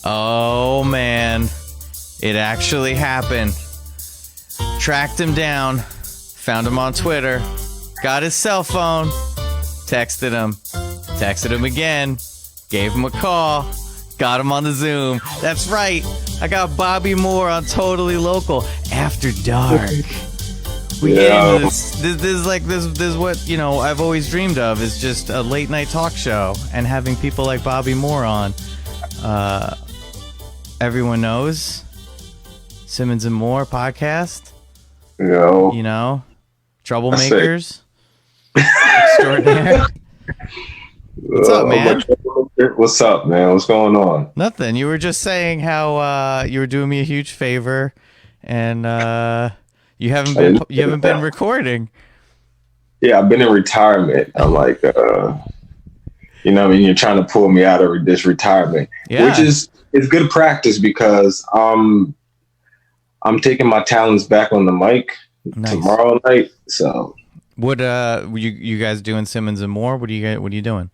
Oh man, it actually happened. Tracked him down, found him on Twitter, got his cell phone, texted him again, gave him a call, got him on the Zoom. That's right, I got Bobby Moore on Totally Local After Dark. We get into this. This is what, you know, I've always dreamed of, is just a late night talk show and having people like Bobby Moore on. Everyone knows Simmons and Moore podcast. Yo. You know, troublemakers extraordinaire. What's up, man? What's up, man? What's going on? Nothing. You were just saying how you were doing me a huge favor, and you haven't been recording. Yeah, I've been in retirement. I'm like, you know, what I mean, you're trying to pull me out of this retirement, which is it's good practice because I'm taking my talents back on the mic tomorrow night. So, what you guys doing? Simmons and Moore? What are you doing?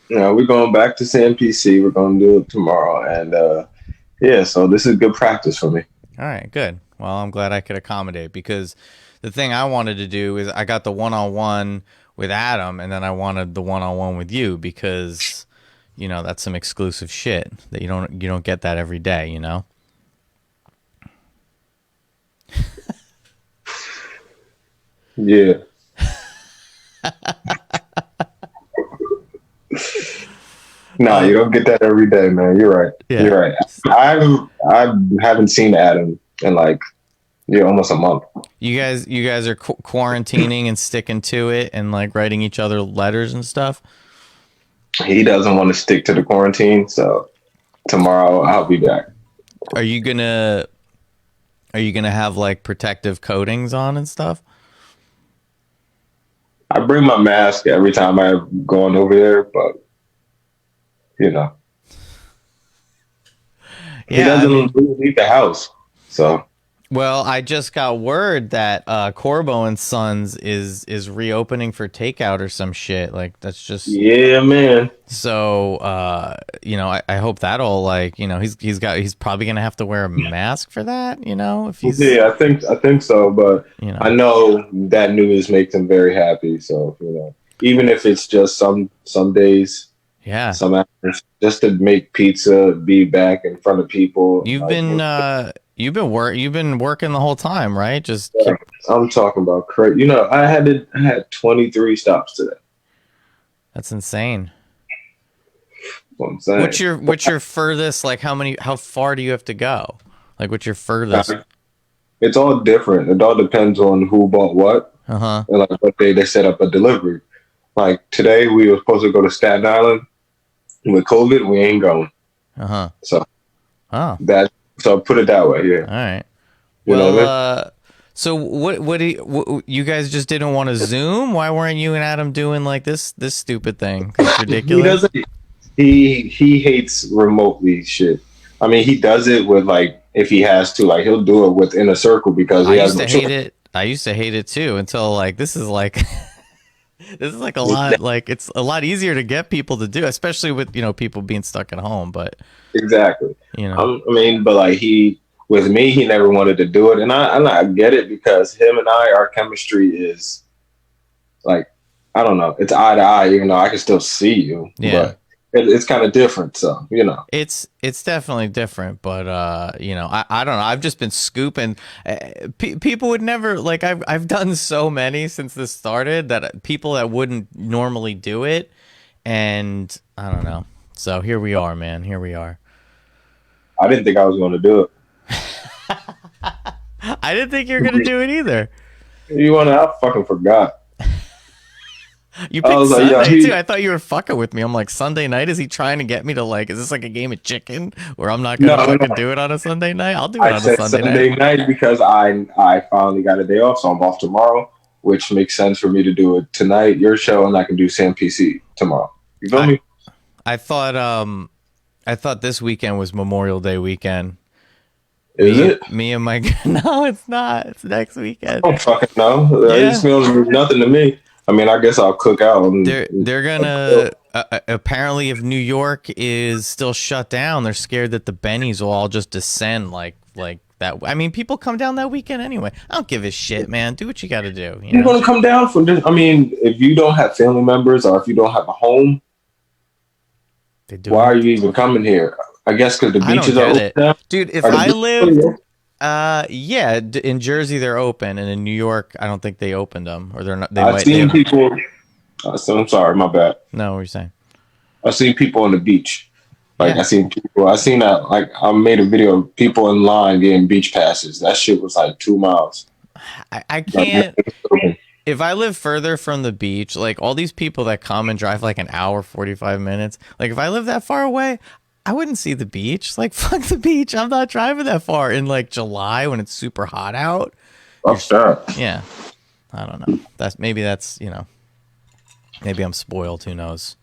Yeah, we're going back to CNPC. We're going to do it tomorrow, and yeah, so this is good practice for me. All right, good. Well, I'm glad I could accommodate, because the thing I wanted to do is I got the one-on-one with Adam, and then I wanted the one-on-one with you because, you know, that's some exclusive shit that you don't get that every day, you know? Yeah. No, you don't get that every day, man. You're right. Yeah. You're right. I haven't seen Adam in like almost a month. You guys are quarantining and sticking to it and like writing each other letters and stuff. He doesn't want to stick to the quarantine, so tomorrow I'll be back. Are you gonna have like protective coatings on and stuff? I bring my mask every time I'm going over there, but you know, he doesn't leave the house. So, well, I just got word that Corbo and Sons is reopening for takeout or some shit. Like, that's just man. So, you know, I hope that'll, like, you know, he's probably gonna have to wear a mask for that. You know, if he's I think so. But you know, I know that news makes him very happy. So, you know, even if it's just some days. Yeah, some hours just to make pizza, be back in front of people. You've been working the whole time, right? I'm talking about crazy. You know, I had 23 stops today. That's insane. What I'm saying. What's your furthest? Like, how far do you have to go? Like, what's your furthest? It's all different. It all depends on who bought what. And like what day they set up a delivery. Like today, we were supposed to go to Staten Island. With COVID, we ain't going. So, so put it that way. Yeah. All right. Well, so what you guys just didn't want to Zoom? Why weren't you and Adam doing like this stupid thing? It's ridiculous. He hates remotely shit. I mean, he does it with like if he has to, like he'll do it within a circle because he has no choice. I used to hate it too until like this is like. This is like a lot, like it's a lot easier to get people to do, especially with, you know, people being stuck at home. But exactly, you know, I mean, but like with me, he never wanted to do it. And I get it because him and our chemistry is like, I don't know, it's eye to eye, even though I can still see you. Yeah. But it's kind of different. So, you know, it's definitely different, but, you know, I don't know. I've just been scooping. People would never like, I've done so many since this started that people that wouldn't normally do it. And I don't know. So here we are, man. Here we are. I didn't think I was going to do it. I didn't think you were going to do it either. I fucking forgot. You picked Sunday too. I thought you were fucking with me. I'm like, Sunday night? Is he trying to get me to like? Is this like a game of chicken where I'm not gonna fucking do it on a Sunday night? I'll do it on a Sunday night because I finally got a day off, so I'm off tomorrow, which makes sense for me to do it tonight. Your show, and I can do Sam PC tomorrow. You feel me? I thought this weekend was Memorial Day weekend. Is it? Me and my no, it's not. It's next weekend. I don't fucking know. It just feels nothing to me. I mean, I guess I'll cook out. They're gonna apparently if New York is still shut down, they're scared that the bennies will all just descend like that. I mean, people come down that weekend anyway. I don't give a shit, man. Do what you got to do. You're going to come down for this. I mean, if you don't have family members or if you don't have a home, why are you even coming here? I guess because the beaches are open now. Dude, if I lived, yeah, in Jersey they're open, and in New York I don't think they opened them, or they're not. I've seen people. So I'm sorry, my bad. No, what are you saying? I've seen people on the beach. Like I seen that. Like I made a video of people in line getting beach passes. That shit was like 2 miles. I can't. If I live further from the beach, like all these people that come and drive like an hour, 45 minutes, like if I live that far away, I wouldn't see the beach. Like, fuck the beach. I'm not driving that far in like July when it's super hot out. Fuck that. Yeah. I don't know. Maybe I'm spoiled. Who knows?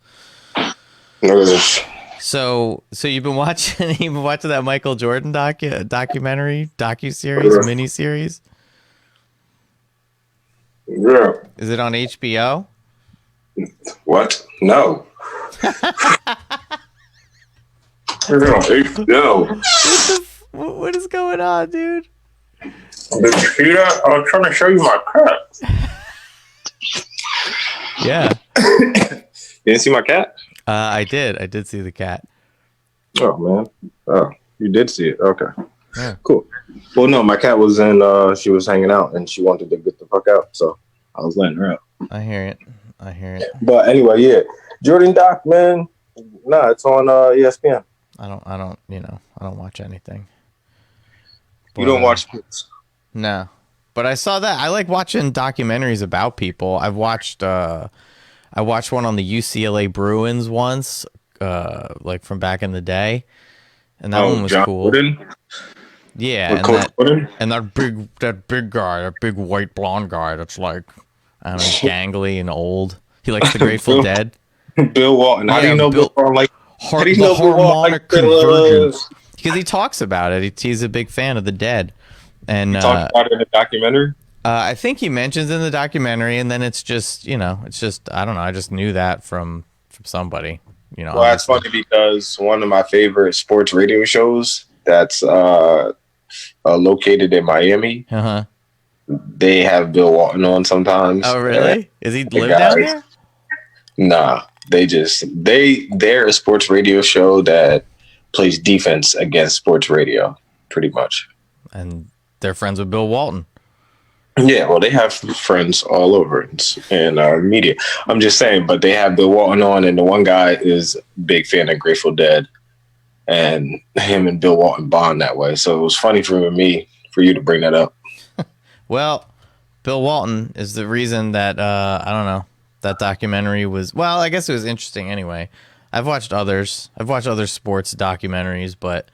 So you've been watching that Michael Jordan docuseries, miniseries? Yeah. Is it on HBO? What? No. No. What is going on, dude? Did you see that? I was trying to show you my cat. Yeah. You didn't see my cat? I did see the cat. Oh, man. Oh, you did see it. Okay. Yeah. Cool. Well, no, my cat was she was hanging out and she wanted to get the fuck out. So I was letting her out. I hear it. But anyway, yeah. Jordan doc, man. Nah, it's on ESPN. I don't watch anything. But, you don't watch sports? No. But I saw that. I like watching documentaries about people. I watched one on the UCLA Bruins once, like from back in the day. And that one was John cool. Wooden? Yeah, and that big guy, that big white blonde guy that's like, I don't know, gangly and old. He likes the Grateful Dead. Bill Walton. How do you know Bill Walton like harmonic convergence? Because he talks about it. He's a big fan of the Dead. And he talks about it in the documentary? I think he mentions in the documentary, and then it's just, I don't know. I just knew that from somebody, Well, that's funny because one of my favorite sports radio shows that's located in Miami, they have Bill Walton on sometimes. Oh, really? Is he live down there? Nah, they're a sports radio show that plays defense against sports radio, pretty much. And they're friends with Bill Walton. Yeah, well, they have friends all over in media. I'm just saying, but they have Bill Walton on, and the one guy is a big fan of Grateful Dead, and him and Bill Walton bond that way. So it was funny for you to bring that up. Well, Bill Walton is the reason that, I don't know, that documentary was, well, I guess it was interesting anyway. I've watched other sports documentaries, but,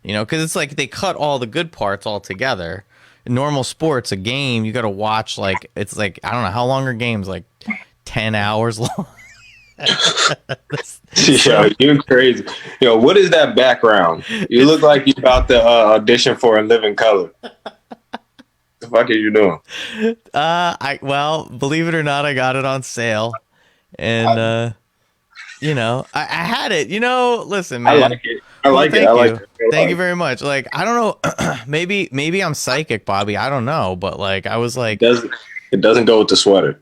because it's like they cut all the good parts all together. In normal sports, a game, you got to watch, it's like, I don't know, how long are games? Like 10 hours long? Yo, you're crazy. Yo, what is that background? You look like you're about to audition for In Living Color. The fuck are you doing? Well, believe it or not, I got it on sale, and I had it. Listen, man. I like it. I like it. Thank you very much. Like, I don't know, maybe I'm psychic, Bobby. I don't know, but like, I was like, it doesn't go with the sweater,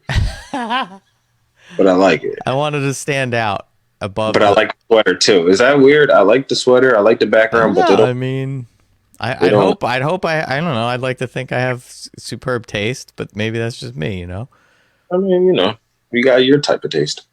but I like it. I wanted to stand out above. But I like the sweater too. Is that weird? I like the sweater. I like the background, but I mean. I'd hope I don't know. I'd like to think I have superb taste, but maybe that's just me, I mean, you got your type of taste.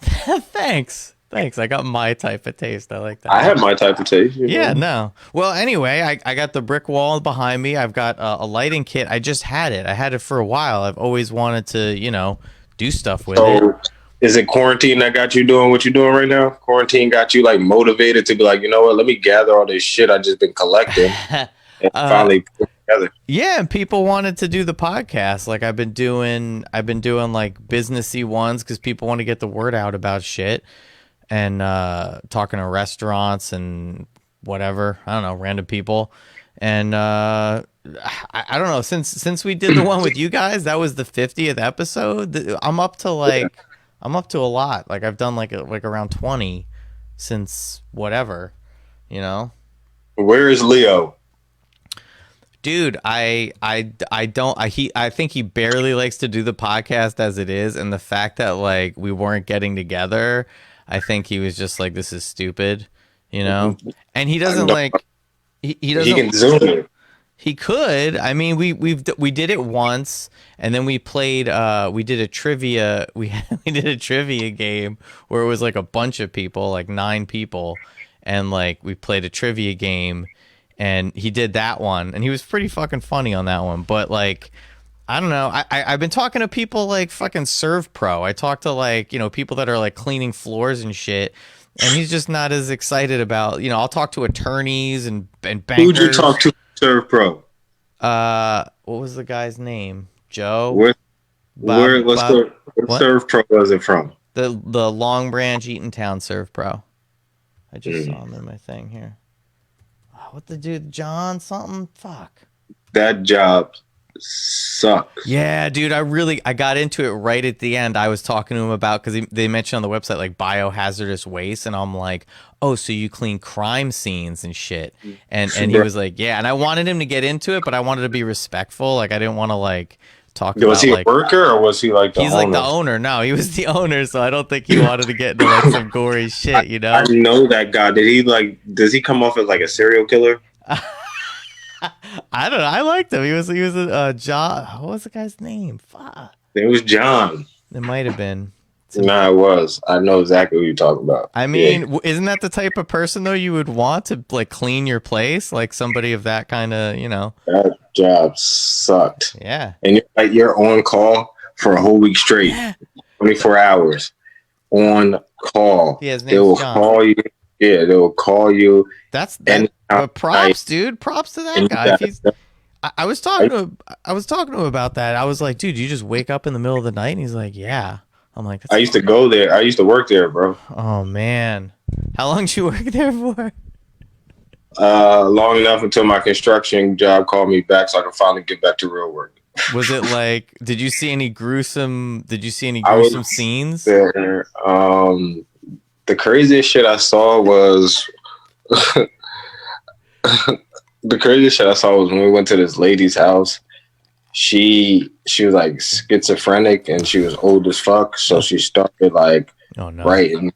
Thanks. I got my type of taste. I like that. I have my type of taste. Yeah, no. Well, anyway, I got the brick wall behind me. I've got a lighting kit. I just had it. I had it for a while. I've always wanted to, do stuff with it. Is it quarantine that got you doing what you're doing right now? Quarantine got you motivated to be like, you know what? Let me gather all this shit I just been collecting and finally put it together. Yeah, and people wanted to do the podcast. Like I've been doing like businessy ones because people want to get the word out about shit and talking to restaurants and whatever. I don't know, random people. And I don't know, since we did the one with you guys, that was the 50th episode. I'm up to I'm up to a lot. Like I've done like around 20 since whatever, you know. Where is Leo? Dude, I think he barely likes to do the podcast as it is, and the fact that like we weren't getting together, I think he was just like, this is stupid, you know. And he doesn't like he doesn't. He can zoom it. He could. I mean, we did it once, and then we played. We did a trivia. We did a trivia game where it was like a bunch of people, like 9 people, and like we played a trivia game, and he did that one, and he was pretty fucking funny on that one. But like, I don't know. I've been talking to people like fucking Serve Pro. I talked to like people that are like cleaning floors and shit. And he's just not as excited about, I'll talk to attorneys and bankers. Who'd you talk to, Serve Pro? What was the guy's name? Joe? What Serve Pro was it from? The Long Branch, Eatontown Serve Pro. I just saw him in my thing here. Oh, what the dude? John something? Fuck. That job sucks. Yeah, dude, I got into it right at the end. I was talking to him about, because they mentioned on the website like biohazardous waste, and I'm like, oh, so you clean crime scenes and shit. And he was like, yeah. And I wanted him to get into it, but I wanted to be respectful. Like I didn't want to like talk about. Was he like, a worker or was he like the owner? He's like the owner. No, he was the owner, so I don't think he wanted to get into like some gory shit, you know? I know that guy. Does he come off as like a serial killer? I don't know. I liked him. He was a John. What was the guy's name? Fuck. It was John. It might have been. Nah, it was. I know exactly what you're talking about. I mean, Isn't that the type of person though you would want to like clean your place? Like somebody of that kind of, That job sucked. Yeah. And you're on call for a whole week straight, 24 hours on call. Yeah, his they will John. call you. Yeah, they will call you. But props, dude. Props to that guy. If he's, I was talking to him about that. I was like, dude, you just wake up in the middle of the night? And he's like, yeah. I'm like, I used to go there. I used to work there, bro. Oh man, how long did you work there for? Long enough until my construction job called me back, so I could finally get back to real work. Was it like? Did you see any gruesome scenes? There. The craziest shit I saw was. The craziest shit I saw was when we went to this lady's house. She was like schizophrenic and she was old as fuck, so she started like writing,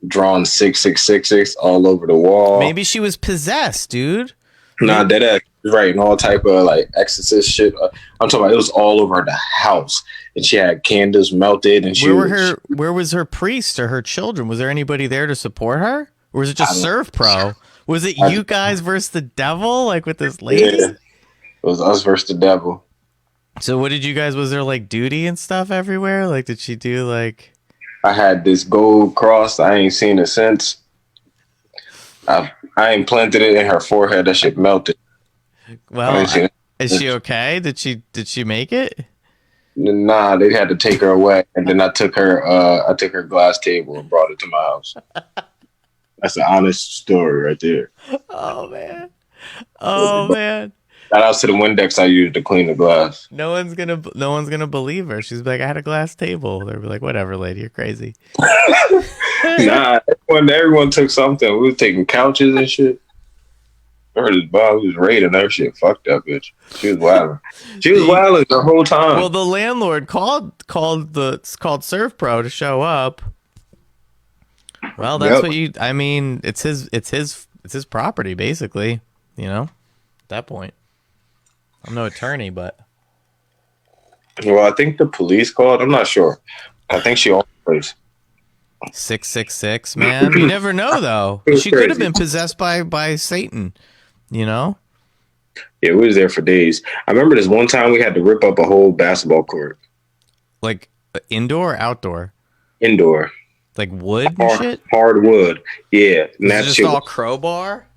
drawing 666 all over the wall. Maybe she was possessed, dude. Nah, that ass was writing all type of like exorcist shit. I'm talking about it was all over the house, and she had candles melted. And where was her priest or her children? Was there anybody there to support her, or was it just Serve Pro? Was it you guys versus the devil, like with this lady? Yeah, it was us versus the devil. So what did you guys, was there like duty and stuff everywhere? Like did she do like... I had this gold cross. I ain't seen it since. I implanted it in her forehead. That shit melted. Well, is she okay? Did she make it? Nah, they had to take her away. And then I took her glass table and brought it to my house. That's an honest story right there. Oh man. Shout out to the Windex I used to clean the glass. No one's gonna believe her. She's like, I had a glass table. They'll be like, whatever, lady, you're crazy. Nah, everyone took something. We were taking couches and shit. I heard his Bob was raiding her shit. Fuck that bitch. She was wilding. She was wilding the whole time. Well, the landlord called Serve Pro to show up. Well, that's what you. I mean, it's his property, basically. At that point. I'm no attorney, but. Well, I think the police called. I'm not sure. I think she owned the place. 666, man. You never know, though. She could have been possessed by Satan. Yeah, we was there for days. I remember this one time we had to rip up a whole basketball court. Like indoor or outdoor? Indoor. Like wood and shit? Hardwood. Yeah. And that's just all crowbar?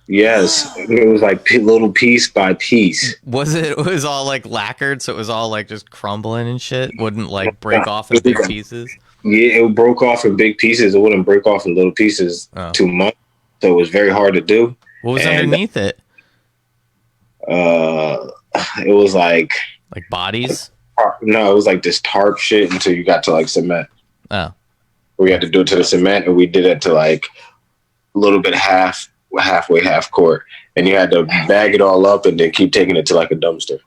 Yes. It was like little piece by piece. It was all like lacquered, so it was all like just crumbling and shit? Wouldn't like break off in big pieces? Yeah, it broke off in big pieces. It wouldn't break off in little pieces too much. So it was very hard to do. What was underneath it? It was like bodies? No, it was like this tarp shit until you got to like cement. Oh. We had to do it to the cement, and we did it to like a little bit halfway, half court. And you had to bag it all up and then keep taking it to like a dumpster.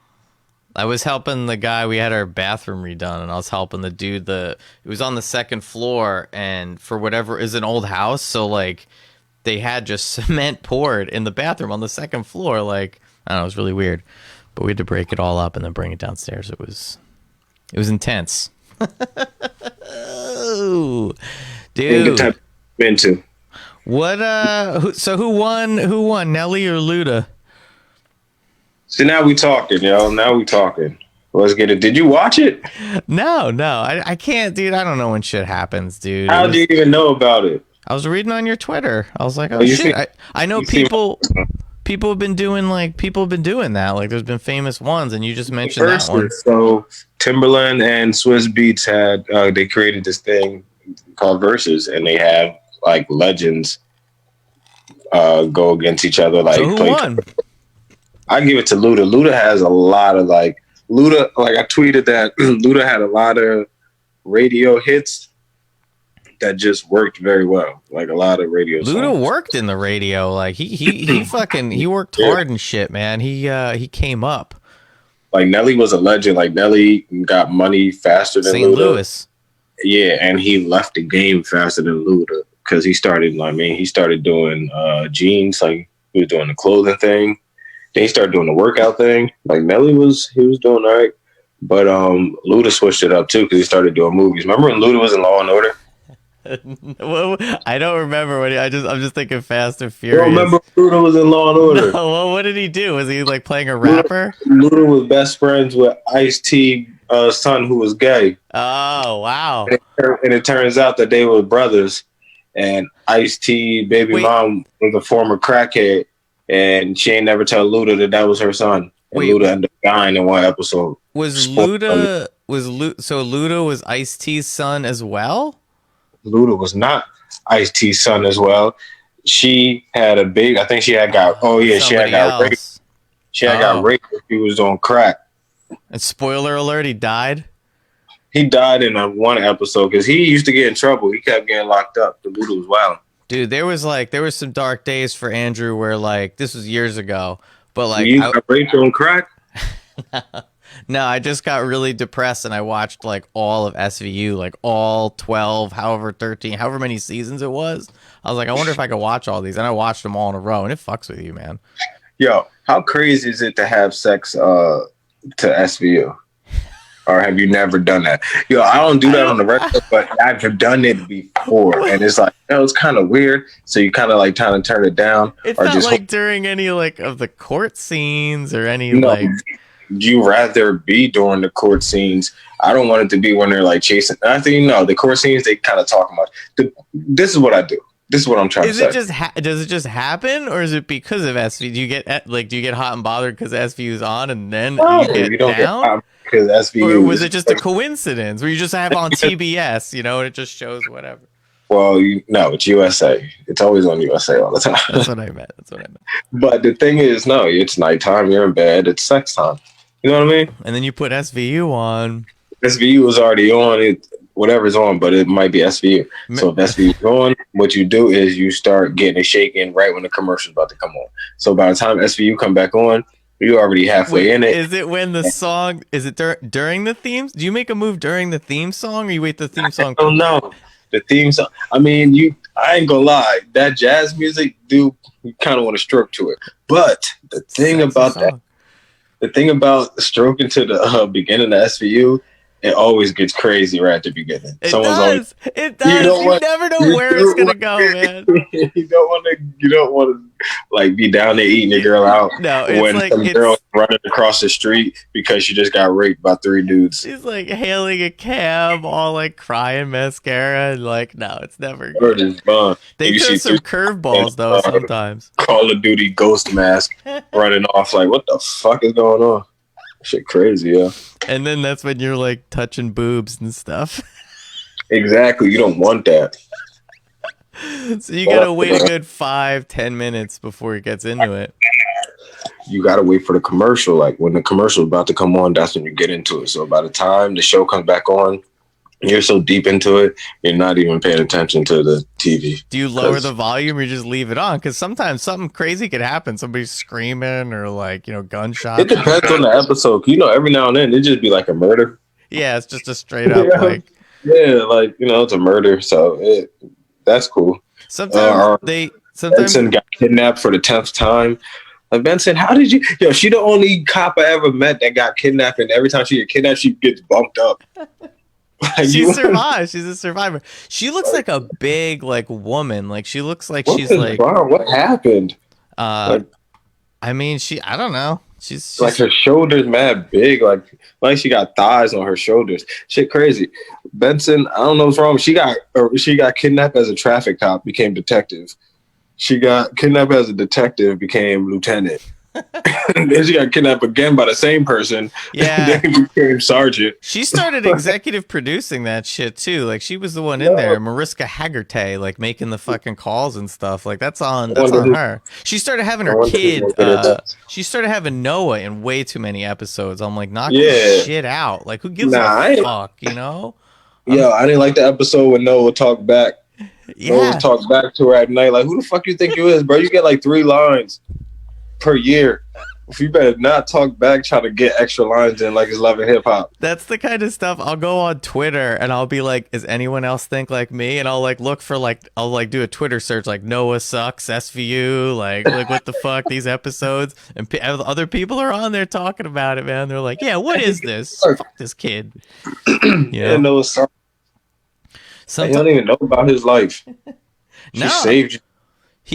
I was helping the guy. We had our bathroom redone, and I was helping the dude. It was on the second floor, and for whatever is an old house, so like they had just cement poured in the bathroom on the second floor. Like I don't know, it was really weird, but we had to break it all up and then bring it downstairs. It was intense. Oh, dude. Good time into. What? So who won? Who won? Nelly or Luda? So now we talking, yo. Now we talking. Let's get it. Did you watch it? No. I can't, dude. I don't know when shit happens, dude. How do you even know about it? I was reading on your Twitter. I was like, oh shit. I know people have been doing that. Like there's been famous ones, and you just mentioned that one. So Timberland and Swiss Beats had they created this thing called Versus, and they have like legends go against each other. Like so who won? I give it to Luda. Luda has a lot of I tweeted that Luda had a lot of radio hits that just worked very well. Like a lot of radio songs. Luda worked in the radio. Like he fucking he worked hard and shit, man. He came up. Like Nelly was a legend. Like Nelly got money faster than St. Luda. Louis. Yeah, and he left the game faster than Luda because he started doing jeans. Like he was doing the clothing thing. Then he started doing the workout thing. Like Nelly was doing all right, but Luda switched it up too because he started doing movies. Remember when Luda was in Law and Order? Well, I don't remember what I'm just thinking Fast and Furious. You don't remember Luda was in Law and Order? No, well, what did he do? Was he like playing a rapper? Luda was best friends with Ice-T son who was gay. Oh wow! And it turns out that they were brothers, and Ice-T baby mom was a former crackhead. And she ain't never tell Luda that was her son. And Luda ended up dying in one episode. So Luda was Ice-T's son as well? Luda was not Ice-T's son as well. She had a big, I think she had got, she had got raped. She had got raped when she was on crack. And spoiler alert, he died? He died in one episode because he used to get in trouble. He kept getting locked up. The Luda was wild. Dude, there was some dark days for Andrew where like this was years ago, but like you got raped on crack. No, I just got really depressed and I watched like all of SVU, like all 12, however 13, however many seasons it was. I was like, I wonder if I could watch all these, and I watched them all in a row, and it fucks with you, man. Yo, how crazy is it to have sex to SVU? Or have you never done that? Yo, I don't do that on the record, but I've done it before. And it's like, it's kind of weird. So you kind of like trying to turn it down. It's not just like during any like of the court scenes or any like. You rather be during the court scenes. I don't want it to be when they're like chasing. I think, the court scenes, they kind of talk about. This is what I do. This is what I'm trying to say. Does it just happen, or is it because of SVU? Do you get hot and bothered because SVU's on, and then you don't down? Because SVU. Or was it just a coincidence where you just have on TBS, and it just shows whatever? Well, it's USA. It's always on USA all the time. That's what I meant. But the thing is, no, it's nighttime. You're in bed. It's sex time. You know what I mean? And then you put SVU on. SVU is already on. Whatever's on, but it might be SVU. So if SVU's on, what you do is you start getting it shaken right when the commercial's about to come on. So by the time SVU come back on, you're already halfway in it. Is it when the song? Is it during the themes? Do you make a move during the theme song, or you wait the theme song? I don't know. The theme song. I mean, I ain't gonna lie. That jazz music, you kind of want to stroke to it. But the thing about stroking to the beginning of SVU, it always gets crazy right at the beginning. It does. You never know where it's gonna go, man. You don't want to like be down there eating a girl out. No, it's when like some girl running across the street because she just got raped by 3 dudes. She's like hailing a cab, all like crying mascara, and like, no, it's never good. They throw some curveballs though sometimes. Call of Duty ghost mask running off like, what the fuck is going on? Shit crazy, yeah. And then that's when you're like touching boobs and stuff. Exactly. You don't want that. So you gotta wait a good 5-10 minutes before it gets into it. You gotta wait for the commercial. Like when the commercial is about to come on, that's when you get into it. So by the time the show comes back on, you're so deep into it, you're not even paying attention to the TV. Do you lower the volume or just leave it on? Because sometimes something crazy could happen. Somebody's screaming or like, gunshots. It depends on the episode. Every now and then it just be like a murder. Yeah, it's just a straight up like. Yeah, like it's a murder. So that's cool. Sometimes Benson got kidnapped for the 10th time. Like, Benson, how did you? Yo, she the only cop I ever met that got kidnapped, and every time she get kidnapped, she gets bumped up. She survived. She's a survivor. She looks like a big woman. Like she looks like she's like. What happened? I don't know. She's like her shoulders mad big, like she got thighs on her shoulders. Shit, crazy. Benson, I don't know what's wrong. She got kidnapped as a traffic cop, became detective. She got kidnapped as a detective, became lieutenant. Then she got kidnapped again by the same person. Yeah, then became sergeant. She started executive producing that shit too. Like she was the one in there, Mariska Hargitay, like making the fucking calls and stuff. Like that's on her. She started having her kid. She started having Noah in way too many episodes. I'm like, knock this shit out. Like who gives a fuck? Yo, I didn't like the episode when Noah talked back. Yeah. Noah talked back to her at night. Like, who the fuck you think you is, bro? You get like 3 lines per year. If you better not talk back, try to get extra lines in like it's Love and Hip Hop. That's the kind of stuff I'll go on Twitter and I'll be like, is anyone else think like me? And I'll like look for I'll do a Twitter search like Noah sucks, SVU, like what the fuck, these episodes. And other people are on there talking about it, man. They're like, yeah, what is this? Fuck this kid. Yeah, Noah sucks. You don't even know about his life. She saved you.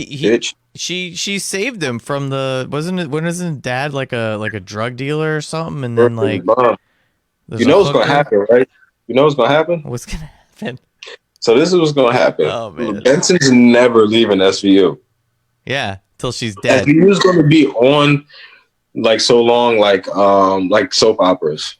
Bitch. She saved him from wasn't dad like a drug dealer or something, and then like you know what's gonna happen, right? You know what's gonna happen? What's gonna happen? So this is what's gonna happen. Oh man, Benson's never leaving SVU. Yeah, till she's dead. SVU is gonna be on like so long, like soap operas.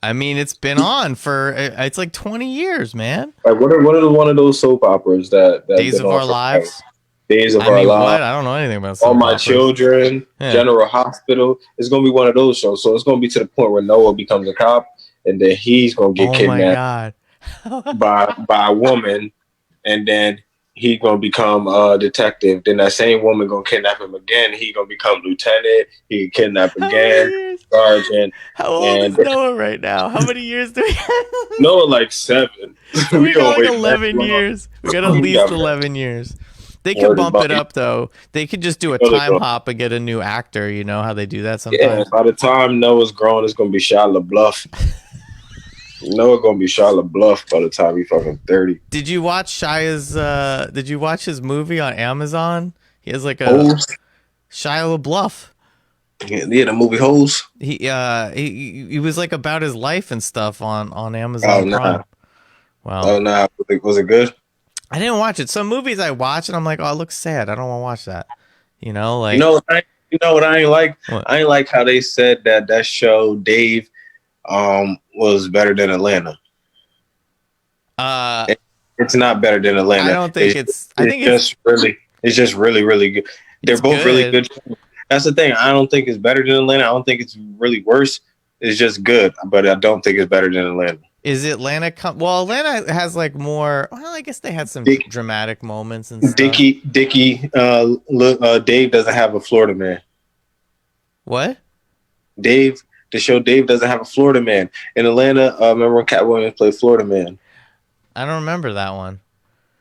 I mean, it's been on for it's like 20 years, man. Like what are one of those soap operas that Days of Our Lives? Days of Our Lives. What? I don't know anything about soap All My operas. Children, General Hospital. It's gonna be one of those shows. So it's gonna be to the point where Noah becomes a cop, and then he's gonna get kidnapped by a woman, and then he gonna become a detective. Then that same woman gonna kidnap him again. He gonna become lieutenant. He kidnap again, sergeant. How old is Noah right now? How many years do we have? Noah like 7. We got like 11 years. We got at least 11 years. They could bump it up though. They could just do a time hop and get a new actor. You know how they do that sometimes. Yeah, by the time Noah's grown, it's gonna be Shia LaBeouf. Noah gonna be Shia LaBeouf by the time he's fucking 30. Did you watch Shia's? Did you watch his movie on Amazon? He has like a Shia LaBeouf. Yeah, the movie Hoes. He was like about his life and stuff on Amazon Prime. Wow. Oh no, was it good? I didn't watch it. Some movies I watch and I'm like, oh, it looks sad. I don't want to watch that. You know, like you know what I ain't like? What? I ain't like how they said that show Dave was better than Atlanta. It's not better than Atlanta. I don't think it's just really good. They're both really good. That's the thing. I don't think it's better than Atlanta. I don't think it's really worse. It's just good, but I don't think it's better than Atlanta. Is Atlanta? Atlanta has like more. Well, I guess they had some dramatic moments and stuff. Dickie, Dave doesn't have a Florida man. What? Dave, the show Dave doesn't have a Florida man. In Atlanta, remember when Cat Williams played Florida man? I don't remember that one.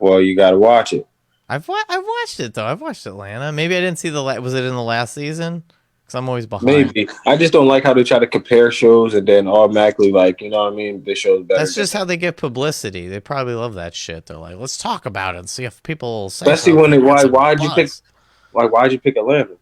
Well, you got to watch it. I've watched it though. I've watched Atlanta. Maybe I didn't see was it in the last season? Because I'm always behind. Maybe. I just don't like how they try to compare shows and then automatically, like, you know what I mean? This show's better. That's just how they get publicity. They probably love that shit. They're like, let's talk about it and see if people say. Especially when why'd you pick Atlanta?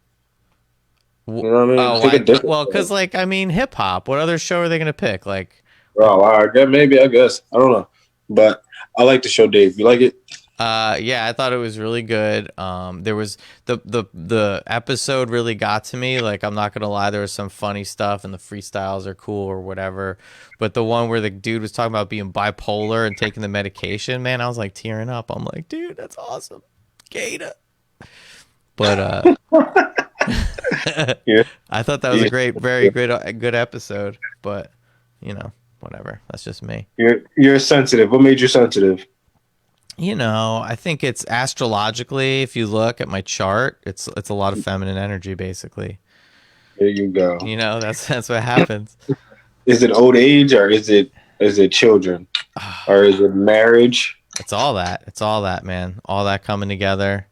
You know what I mean? Well, because like hip hop. What other show are they gonna pick? Like, I guess I don't know, but I like the show Dave. You like it? Yeah, I thought it was really good. There was the episode really got to me. Like, I'm not gonna lie, there was some funny stuff and the freestyles are cool or whatever. But the one where the dude was talking about being bipolar and taking the medication, man, I was like tearing up. I'm like, dude, that's awesome, Gator. But yeah. I thought that was a very good episode. But whatever. That's just me. You're sensitive. What made you sensitive? You know, I think it's astrologically. If you look at my chart, it's a lot of feminine energy, basically. There you go. You know, that's what happens. Is it old age or is it children or is it marriage? It's all that. It's all that, man. All that coming together.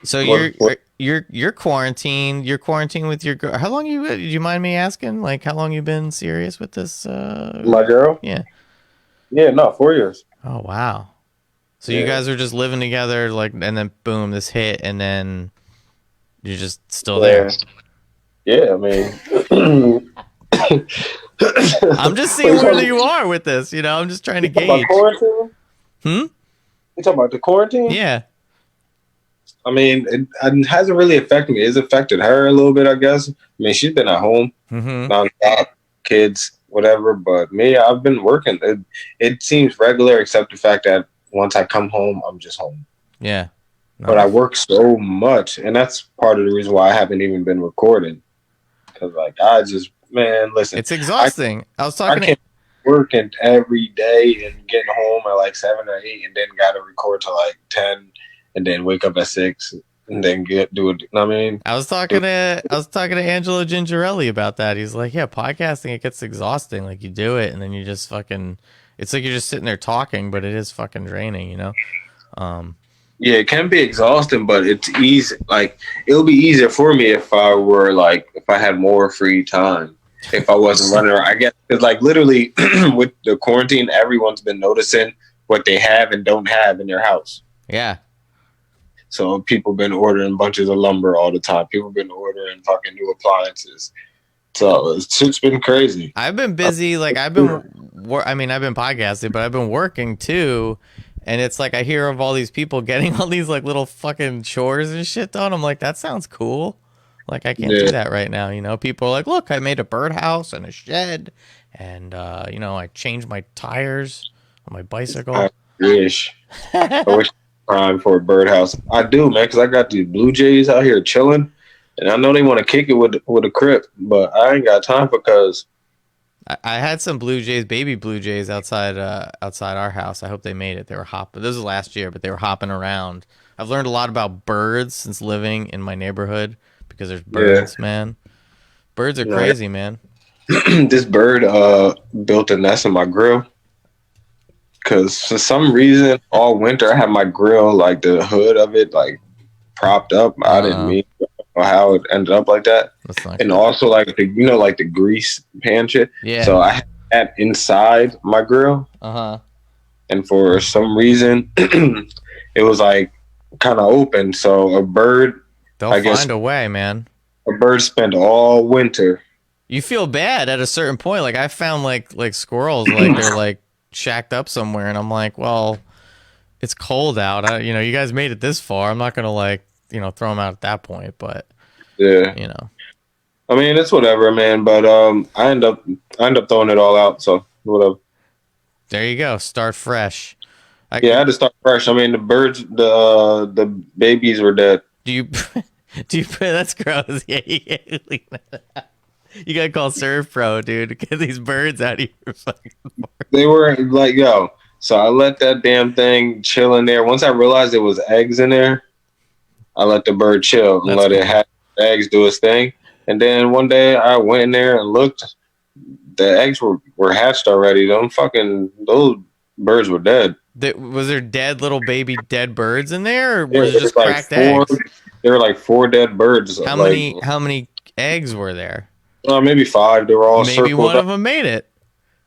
So What? you're quarantined. You're quarantined with your girl. How long do you mind me asking? Like, how long you been serious with this? My girl? Yeah. Yeah, no, 4 years. Oh wow. So Yeah. you guys are just living together, like, and then boom, this hit, and then you're just still there. Yeah, I mean, I'm just seeing where you are with this. You know, I'm just trying to gauge. About quarantine? You talking about the quarantine? Yeah. I mean, it hasn't really affected me. It's affected her a little bit, I guess. I mean, she's been at home, nonstop, kids, whatever. But me, I've been working. It seems regular, except the fact that once I come home, I'm just home. Yeah. No. But I work so much, and that's part of the reason why I haven't even been recording. Because, like, man, listen. It's exhausting. I can't working every day and getting home at like 7 or 8 and then got to record till like 10 and then wake up at 6 and then do it. I mean, I was talking to Angelo Gingerelli about that. He's like, yeah, podcasting, it gets exhausting. Like, you do it and then you just fucking, it's like you're just sitting there talking, but it is fucking draining, you know? Yeah, it can be exhausting, but it's easy. Like, it'll be easier for me if I had more free time. If I wasn't running around, I guess it's like literally with the quarantine, everyone's been noticing what they have and don't have in their house. Yeah. So people been ordering bunches of lumber all the time. People been ordering fucking new appliances. So it's been crazy. I've been busy. Like I've been podcasting, but I've been working too. And it's like I hear of all these people getting all these like little fucking chores and shit done. I'm like, that sounds cool. Like, I can't do that right now, you know? People are like, look, I made a birdhouse and a shed, and, you know, I changed my tires on my bicycle. I wish time for a birdhouse. I do, man, because I got these Blue Jays out here chilling, and I know they want to kick it with a crip, but I ain't got time because I had some baby Blue Jays outside our house. I hope they made it. They were hopping. This was last year, but they were hopping around. I've learned a lot about birds since living in my neighborhood. Because there's birds, man. Birds are crazy, man. This bird built a nest in my grill. Because for some reason, all winter, I had my grill, like the hood of it, like propped up. I didn't mean how it ended up like that. And also, like the grease pan shit. Yeah. So I had that inside my grill. And for some reason, it was like kind of open. So a bird. They'll find a way, man. A bird spent all winter. You feel bad at a certain point. Like I found like squirrels, like they're like shacked up somewhere, and I'm like, well, it's cold out. You know, you guys made it this far. I'm not gonna like, you know, throw them out at that point, but yeah, you know. I mean, it's whatever, man. But I end up throwing it all out. So whatever. There you go. Start fresh. I had to start fresh. I mean, the birds, the babies were dead. Do you that's gross. Yeah, you gotta call Surf Pro, dude, to get these birds out of your fucking park. They were like, yo. So I let that damn thing chill in there. Once I realized there was eggs in there, I let the bird chill and let it have eggs do its thing. And then one day I went in there and looked. The eggs were hatched already. Those birds were dead. Was there dead little baby dead birds in there, or was it just like cracked eggs? There were like 4 dead birds. How many eggs were there? Maybe 5. They were all circled. Maybe one of them made it.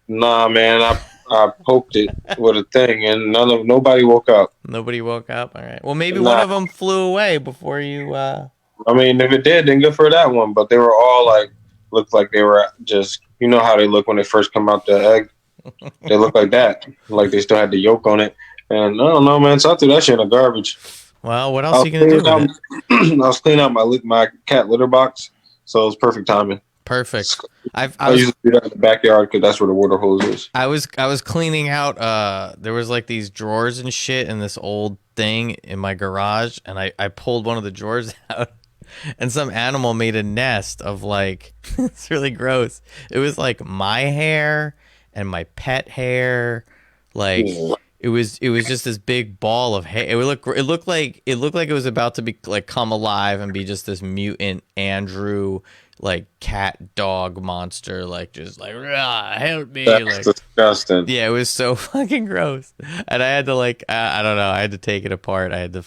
Nah, man, I poked it with a thing, and nobody woke up. Nobody woke up. All right. Well, maybe one of them flew away before you. I mean, if it did, then good for that one. But they were all looked like they were just, you know how they look when they first come out the egg. They look like that, like they still had the yolk on it. And I don't know, man. So I threw that shit in the garbage. Well, what else are you gonna do with it? I was cleaning out my cat litter box, so it was perfect timing. Perfect. I usually do that in the backyard because that's where the water hose is. I was cleaning out. There was like these drawers and shit in this old thing in my garage, and I pulled one of the drawers out, and some animal made a nest of like it's really gross. It was like my hair and my pet hair. Like it was just this big ball of hair. It looked like it was about to be like come alive and be just this mutant Andrew like cat dog monster, like just like help me. That's like disgusting. Yeah, it was so fucking gross. And I had to like I don't know, I had to take it apart. I had to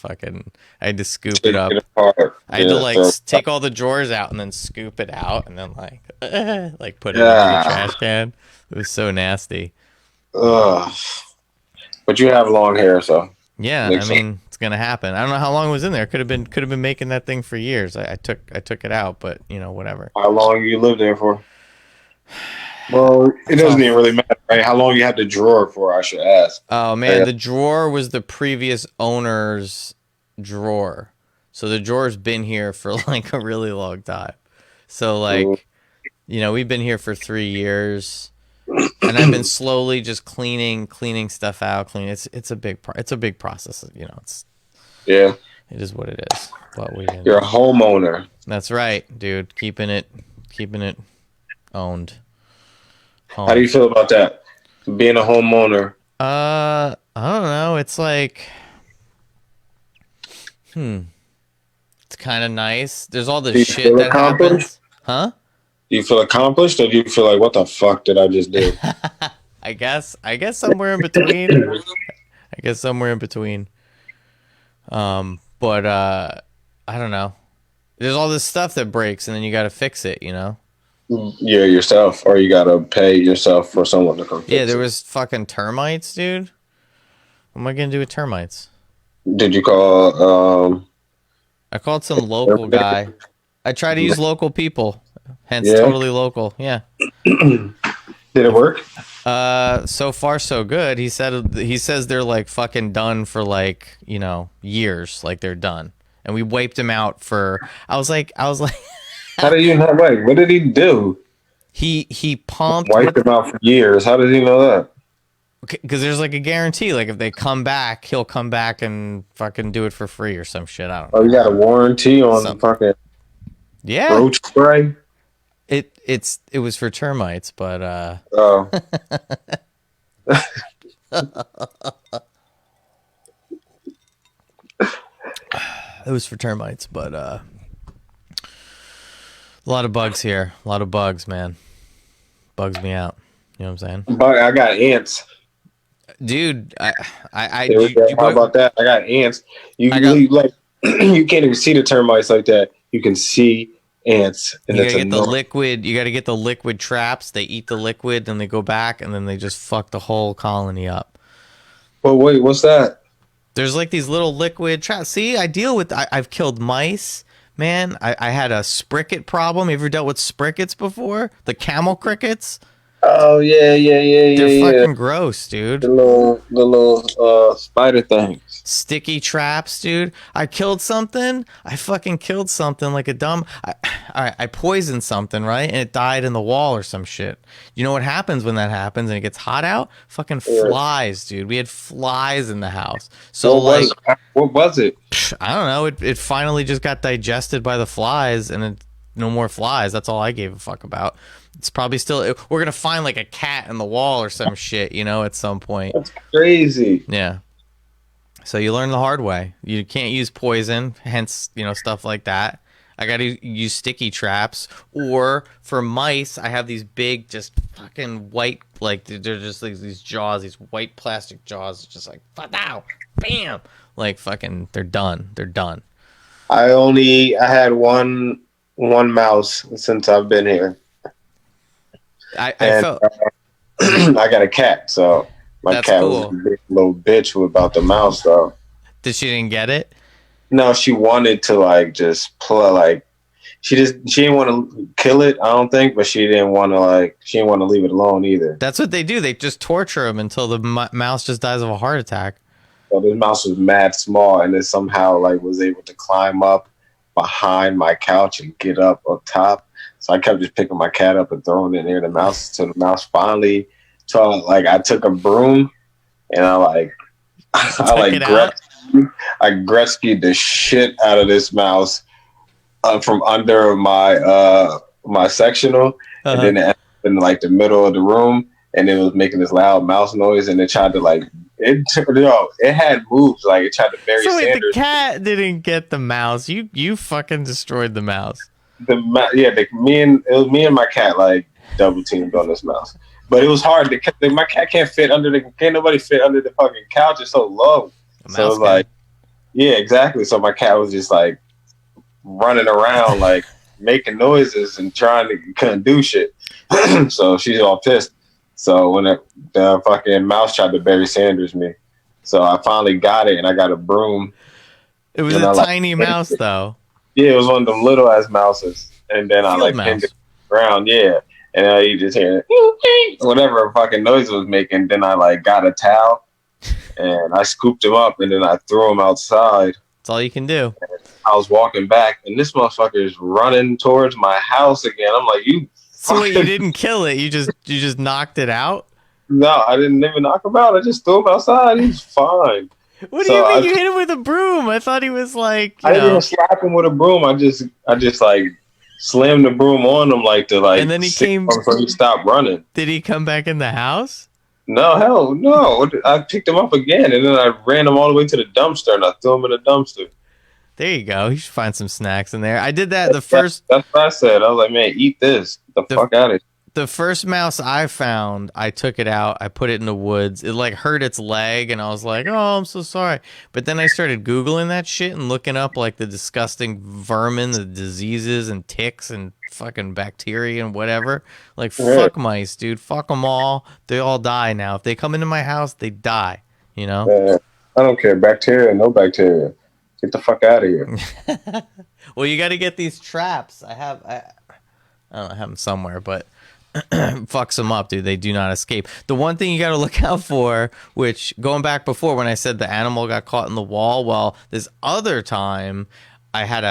scoop it up. I had to like take all the drawers out and then scoop it out and then like put it into the trash can. It was so nasty. Ugh. But you have long hair, so yeah, I mean it's gonna happen. I don't know how long it was in there. Could have been making that thing for years. I took it out, but you know, whatever. How long you lived there for? Well, it doesn't even really matter, right? How long you had the drawer for? I should ask. Oh man, the drawer was the previous owner's drawer, so the drawer's been here for like a really long time. So like, you know, we've been here for 3 years. And I've been slowly just cleaning stuff out. It's a big process. You know, it is what it is. But you're a homeowner. That's right, dude. Keeping it owned. How do you feel about that? Being a homeowner? I don't know. It's like, it's kind of nice. There's all this shit that happens. Huh? Do you feel accomplished, or do you feel like, what the fuck did I just do? I guess somewhere in between. But I don't know. There's all this stuff that breaks, and then you got to fix it. You know. Yeah, yourself, or you got to pay yourself for someone to come fix it. There was fucking termites, dude. What am I gonna do with termites? Did you call? I called some local guy. I try to use local people. Hence, totally local. Yeah. Did it work? So far so good. He says they're like fucking done for like, you know, years. Like they're done. And we wiped him out for. I was like. How did you know? Wait, what did he do? He pumped. Wiped him out for years. How did he know that? Because there's like a guarantee. Like if they come back, he'll come back and fucking do it for free or some shit. I don't know. Oh, you got a warranty on fucking. Yeah. Roach spray. It was for termites, but oh. It was for termites, but a lot of bugs here. A lot of bugs, man. Bugs me out. You know what I'm saying? I got ants. Dude, how about that? I got ants. You can't even see the termites like that. You can see ants. And you gotta get the liquid. You gotta get the liquid traps. They eat the liquid, and they go back, and then they just fuck the whole colony up. Well, wait, what's that? There's like these little liquid traps. See, I've killed mice, man. I had a spricket problem. You ever dealt with sprickets before? The camel crickets. Oh yeah. They're fucking gross, dude. The little spider things. Sticky traps, dude. I killed something. I fucking killed something like a dumb. I poisoned something, right? And it died in the wall or some shit. You know what happens when that happens and it gets hot out? Fucking flies, dude. We had flies in the house. So what was it? I don't know. It finally just got digested by the flies, and no more flies. That's all I gave a fuck about. It's probably still. We're gonna find like a cat in the wall or some shit, you know, at some point. That's crazy. Yeah. So you learn the hard way. You can't use poison, hence, you know, stuff like that. I gotta use sticky traps, or for mice, I have these big, just fucking white, like they're just like these jaws, these white plastic jaws, just like now, bam, like fucking, they're done. They're done. I had one mouse since I've been here. I got a cat, so my cat was a big little bitch about the mouse, though. Did she didn't get it? No, she wanted to like just play, like she didn't want to kill it, I don't think, but she didn't want to leave it alone either. That's what they do. They just torture him until the mouse just dies of a heart attack. So this mouse was mad small, and it somehow like was able to climb up behind my couch and get up top. So I kept just picking my cat up and throwing it near the mouse. So the mouse finally, I took a broom and I rescued the shit out of this mouse from under my sectional, and then it ended up in like the middle of the room. and it was making this loud mouse noise, and it tried to like it had moves, like it tried to bury So wait, Sanders. the cat didn't get the mouse. You fucking destroyed the mouse. It was me and my cat like double teamed on this mouse, but it was hard. My cat can't nobody fit under the fucking couch. It's so low. So it was like, yeah, exactly. So my cat was just like running around, like making noises and couldn't do shit. So she's all pissed. So when the fucking mouse tried to bury Sanders me, so I finally got it, and I got a broom. It was a tiny mouse, though. Yeah, it was one of them little ass mouses, and then I like pinned it to the ground. Yeah, and you just hear whatever fucking noise it was making. Then I like got a towel, and I scooped him up, and then I threw him outside. That's all you can do. And I was walking back, and this motherfucker is running towards my house again. I'm like, you. So wait, you didn't kill it? You just knocked it out? No, I didn't even knock him out. I just threw him outside. He's fine. What do you mean you hit him with a broom? I thought he was like. I didn't even slap him with a broom. I just like slammed the broom on him And then he came. So he stopped running. Did he come back in the house? No, hell no. I picked him up again, and then I ran him all the way to the dumpster, and I threw him in the dumpster. There you go. You should find some snacks in there. I did that first. That's what I said. I was like, man, eat this. Get the fuck out of here. The first mouse I found, I took it out. I put it in the woods. It like hurt its leg, and I was like, "Oh, I'm so sorry." But then I started Googling that shit and looking up like the disgusting vermin, the diseases and ticks and fucking bacteria and whatever. Like, fuck mice, dude. Fuck them all. They all die now. If they come into my house, they die. You know? I don't care. Bacteria, no bacteria. Get the fuck out of here. Well, you got to get these traps. I don't know, I have them somewhere, but fucks them up, dude. They do not escape. The one thing you got to look out for, which going back before when I said the animal got caught in the wall, well, this other time I had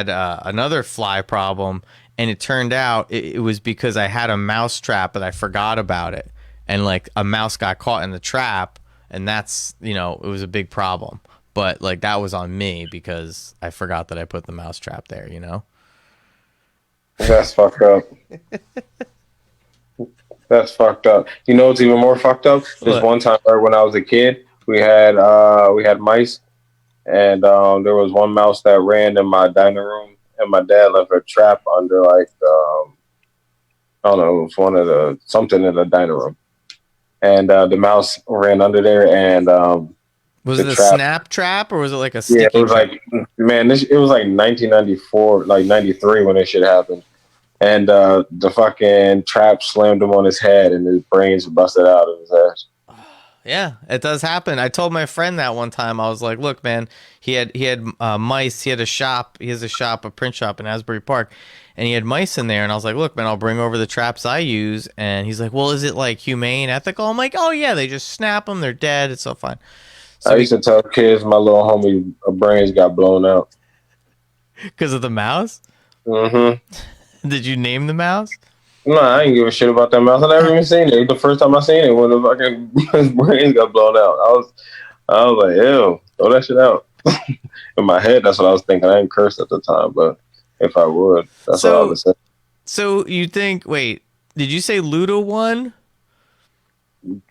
another fly problem, and it turned out it was because I had a mouse trap, but I forgot about it, and like a mouse got caught in the trap, and that's, it was a big problem. But like that was on me because I forgot that I put the mouse trap there, That's fucked up. That's fucked up. You know what's even more fucked up? This one time when I was a kid, we had mice, and there was one mouse that ran in my dining room, and my dad left a trap under like I don't know, it was something in the dining room, and the mouse ran under there, and was it a snap trap or was it like a sticky it was trap? like, man, it was like 1994, like 93 when this shit happened. And the fucking trap slammed him on his head, and his brains busted out of his ass. Yeah, it does happen. I told my friend that one time. I was like, "Look, man, he had mice. He had a shop. He has a print shop in Asbury Park, and he had mice in there." And I was like, "Look, man, I'll bring over the traps I use." And he's like, "Well, is it like humane, ethical?" I'm like, "Oh yeah, they just snap them. They're dead. It's so fine." So I used to tell kids my little homie brains got blown out because of the mouse. Mm-hmm. Did you name the mouse? No, I ain't give a shit about that mouse. I never even seen it. It was the first time I seen it when the fucking his brains got blown out. I was like, ew, throw that shit out. In my head, that's what I was thinking. I didn't curse at the time, but if I would, that's what I would say. So you think? Wait, did you say Luda won?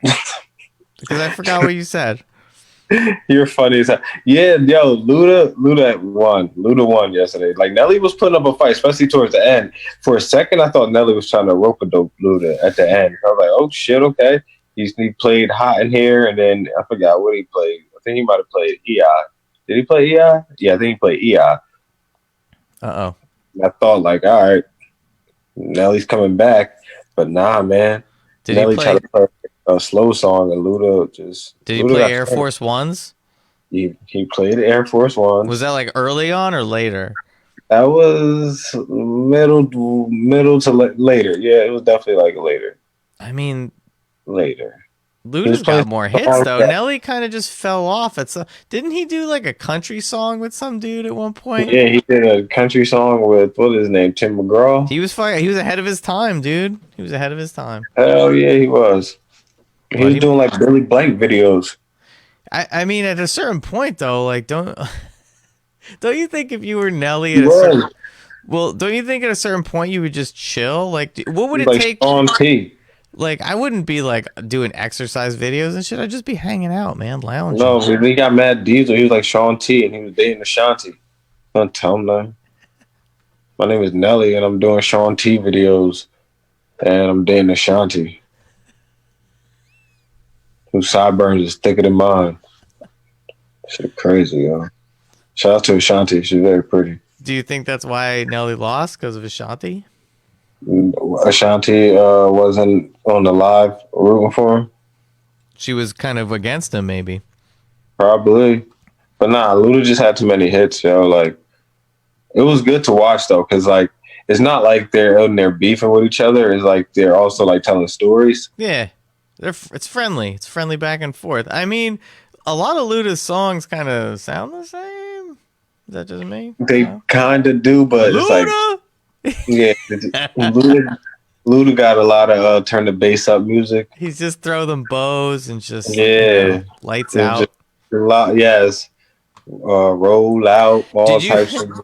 Because I forgot what you said. You're funny as hell. Yeah, yo, Luda won yesterday. Like Nelly was putting up a fight, especially towards the end. For a second, I thought Nelly was trying to rope-a-dope Luda at the end. I was like, oh shit, okay. He played hot in here, and then I forgot what he played. I think he might have played EI. Did he play EI? Yeah, I think he played EI. Uh-oh. I thought, like, all right, Nelly's coming back, but nah, man. Nelly tried to play a slow song, and Luda just... Did he play Air Force Ones? He played Air Force Ones. Was that like early on or later? That was middle to later. Yeah, it was definitely like later. I mean... Later. Luda's got more hits, though. Nelly kind of just fell off. Didn't he do like a country song with some dude at one point? Yeah, he did a country song with, what is his name, Tim McGraw? He was fire. He was ahead of his time, dude. He was ahead of his time. Hell yeah, he was. He was doing like Billy Blank videos. I mean, at a certain point, though, like, don't you think if you were Nelly at a certain... Well, don't you think at a certain point you would just chill? Like, what would it take? Sean P. Like, I wouldn't be like doing exercise videos and shit. I'd just be hanging out, man, lounging. No, he got mad diesel. He was like Sean T, and he was dating Ashanti. Don't tell him that. My name is Nelly, and I'm doing Sean T videos, and I'm dating Ashanti, whose sideburns is thicker than mine. Shit crazy, yo. Shout out to Ashanti. She's very pretty. Do you think that's why Nelly lost, because of Ashanti? Ashanti wasn't on the live rooting for him? She was kind of against him, maybe. Probably. But nah, Luda just had too many hits, yo. Like, it was good to watch, though, because, like, it's not like they're in there beefing with each other. It's like they're also, like, telling stories. Yeah. It's friendly. It's friendly back and forth. I mean, a lot of Luda's songs kind of sound the same. Is that just me? They kind of do, but Luda! It's like, yeah, Luda got a lot of turn the bass up music. He's just throw them bows and just lights it's out. A lot, yes. Roll out, all types of.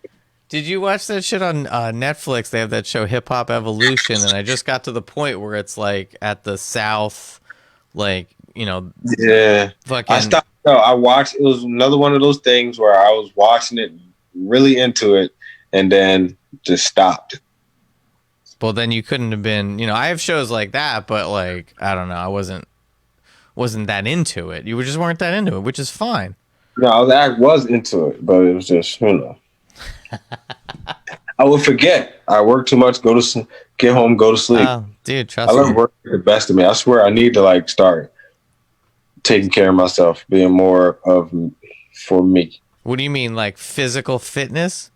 Did you watch that shit on Netflix? They have that show Hip Hop Evolution, and I just got to the point where it's like at the South, like, you know. Yeah. Fucking. I stopped. No, I watched. It was another one of those things where I was watching it, really into it, and then just stopped. Well, then you couldn't have been. You know, I have shows like that, but like, I don't know, I wasn't that into it. You just weren't that into it, which is fine. No, I was into it, but it was just, you know. I would forget. I work too much. Get home, go to sleep. Dude, trust me. I love work the best of me. I swear, I need to like start taking care of myself, being more of for me. What do you mean, like physical fitness?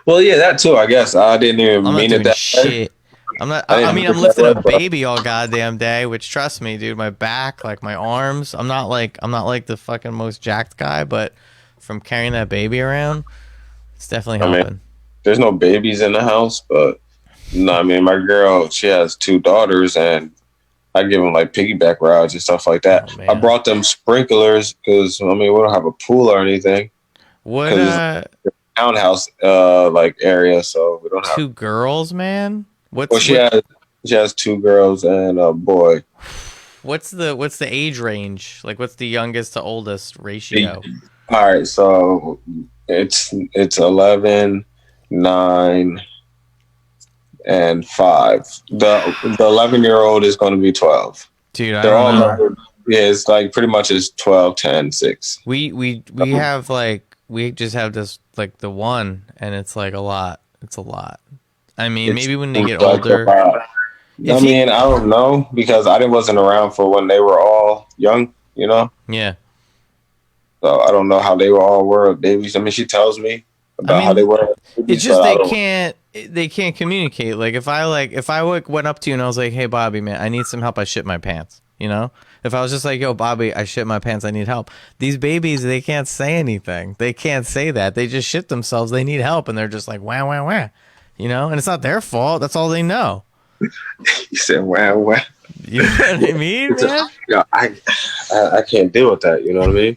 Well, yeah, that too. I guess I didn't even mean it that shit. I'm not. I mean, I'm lifting a baby all goddamn day. Which, trust me, dude, my back, like my arms. I'm not like the fucking most jacked guy, but from carrying that baby around, it's definitely helping. I mean, there's no babies in the house, but no, I mean, my girl, she has 2 daughters, and I give them like piggyback rides and stuff like that. Oh, I brought them sprinklers because I mean, we don't have a pool or anything. What? Townhouse like area, so we don't have 2 girls, man. She has 2 girls and a boy. What's the age range? Like, what's the youngest to oldest ratio? All right, so it's 11, 9, and 5. The 11-year-old is going to be 12. Dude, they're all numbered. Yeah, it's like pretty much it's 12, 10, 6. We have like we just have this like the one, and it's like a lot. It's a lot. I mean, maybe when they get older. I mean, I don't know because I wasn't around for when they were all young, you know? Yeah. So I don't know how they all were babies. I mean, she tells me about how they were. It's just they can't communicate. Like if I went up to you and I was like, "Hey, Bobby, man, I need some help. I shit my pants." You know? If I was just like, "Yo, Bobby, I shit my pants. I need help." These babies, they can't say anything. They can't say that. They just shit themselves. They need help, and they're just like, "Wah wah wah." You know, and it's not their fault. That's all they know. You said, "Wow, wow." You know what I mean, man? I can't deal with that. You know what I mean?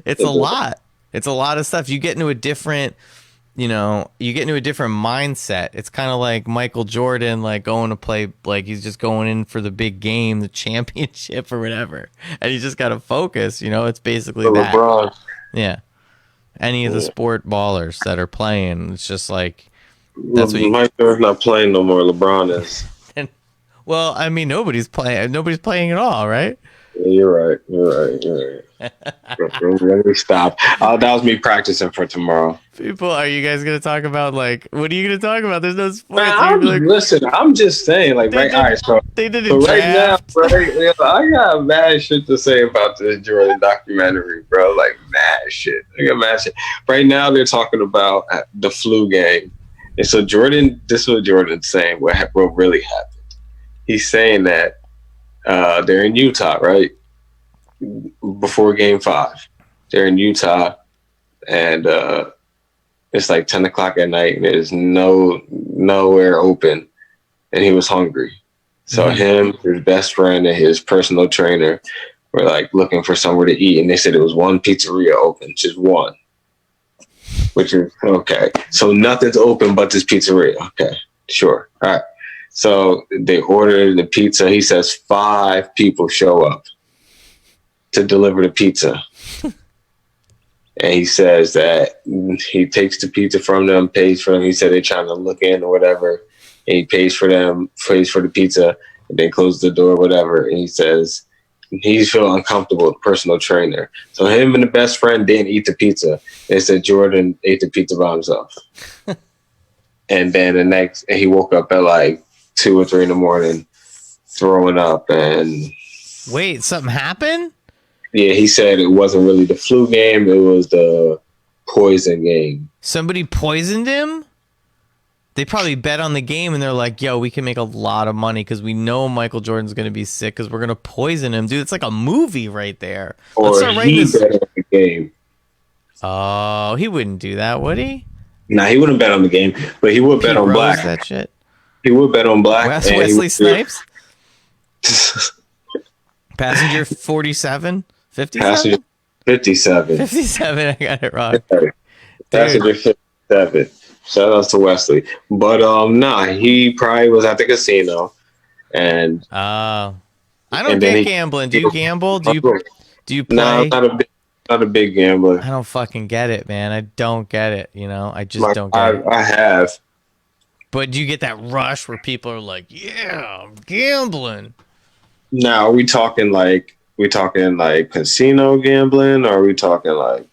It's a lot. It's a lot of stuff. You get into a different, mindset. It's kind of like Michael Jordan, like going to play, like he's just going in for the big game, the championship or whatever, and he's just got to focus. You know, it's basically that. LeBron. Yeah. Any of the sport ballers that are playing, it's just like. That's what Michael's not playing no more. LeBron is. Well, I mean, nobody's playing at all, right? Yeah, you're right. Let me stop. That was me practicing for tomorrow. People, are you guys gonna talk about like? What are you gonna talk about? There's no sports. Listen, I'm just saying, like, right. All right, so they did so right now, right? I got mad shit to say about this Jordan documentary, bro. Like mad shit. I got mad shit. Right now, they're talking about the flu game. And so this is what Jordan's saying, what really happened. He's saying that they're in Utah, right? Before game 5. They're in Utah, and it's like 10 o'clock at night, and there's nowhere open, and he was hungry. So him, his best friend, and his personal trainer were like looking for somewhere to eat, and they said it was one pizzeria open, just one. Which is okay. So nothing's open but this pizzeria. Okay, sure. All right. So they order the pizza. He says 5 people show up to deliver the pizza. And he says that he takes the pizza from them, pays for them. He said they're trying to look in or whatever. And he pays for them, pays for the pizza, and they close the door, whatever. And he says he's feeling uncomfortable with the personal trainer. So him and the best friend didn't eat the pizza. They said Jordan ate the pizza by himself. And then he woke up at like 2 or 3 in the morning throwing up. And wait, something happened? Yeah, he said it wasn't really the flu game. It was the poison game. Somebody poisoned him? They probably bet on the game and they're like, yo, we can make a lot of money because we know Michael Jordan's going to be sick because we're going to poison him. Dude, it's like a movie right there. Or he bet on the game. Oh, he wouldn't do that, would he? Nah, he wouldn't bet on the game, but he would bet on black. That shit. He would bet on black. Wesley Snipes? Passenger 47? 57? Passenger 57. 57, I got it wrong. Passenger 57. Shout out to Wesley. But he probably was at the casino. And I don't get gambling. Do you gamble? Do you play? No, not a big gambler. I don't fucking get it, man. I don't get it, I just don't get it. I have. But do you get that rush where people are like, yeah, I'm gambling? Now, are we talking like casino gambling, or are we talking like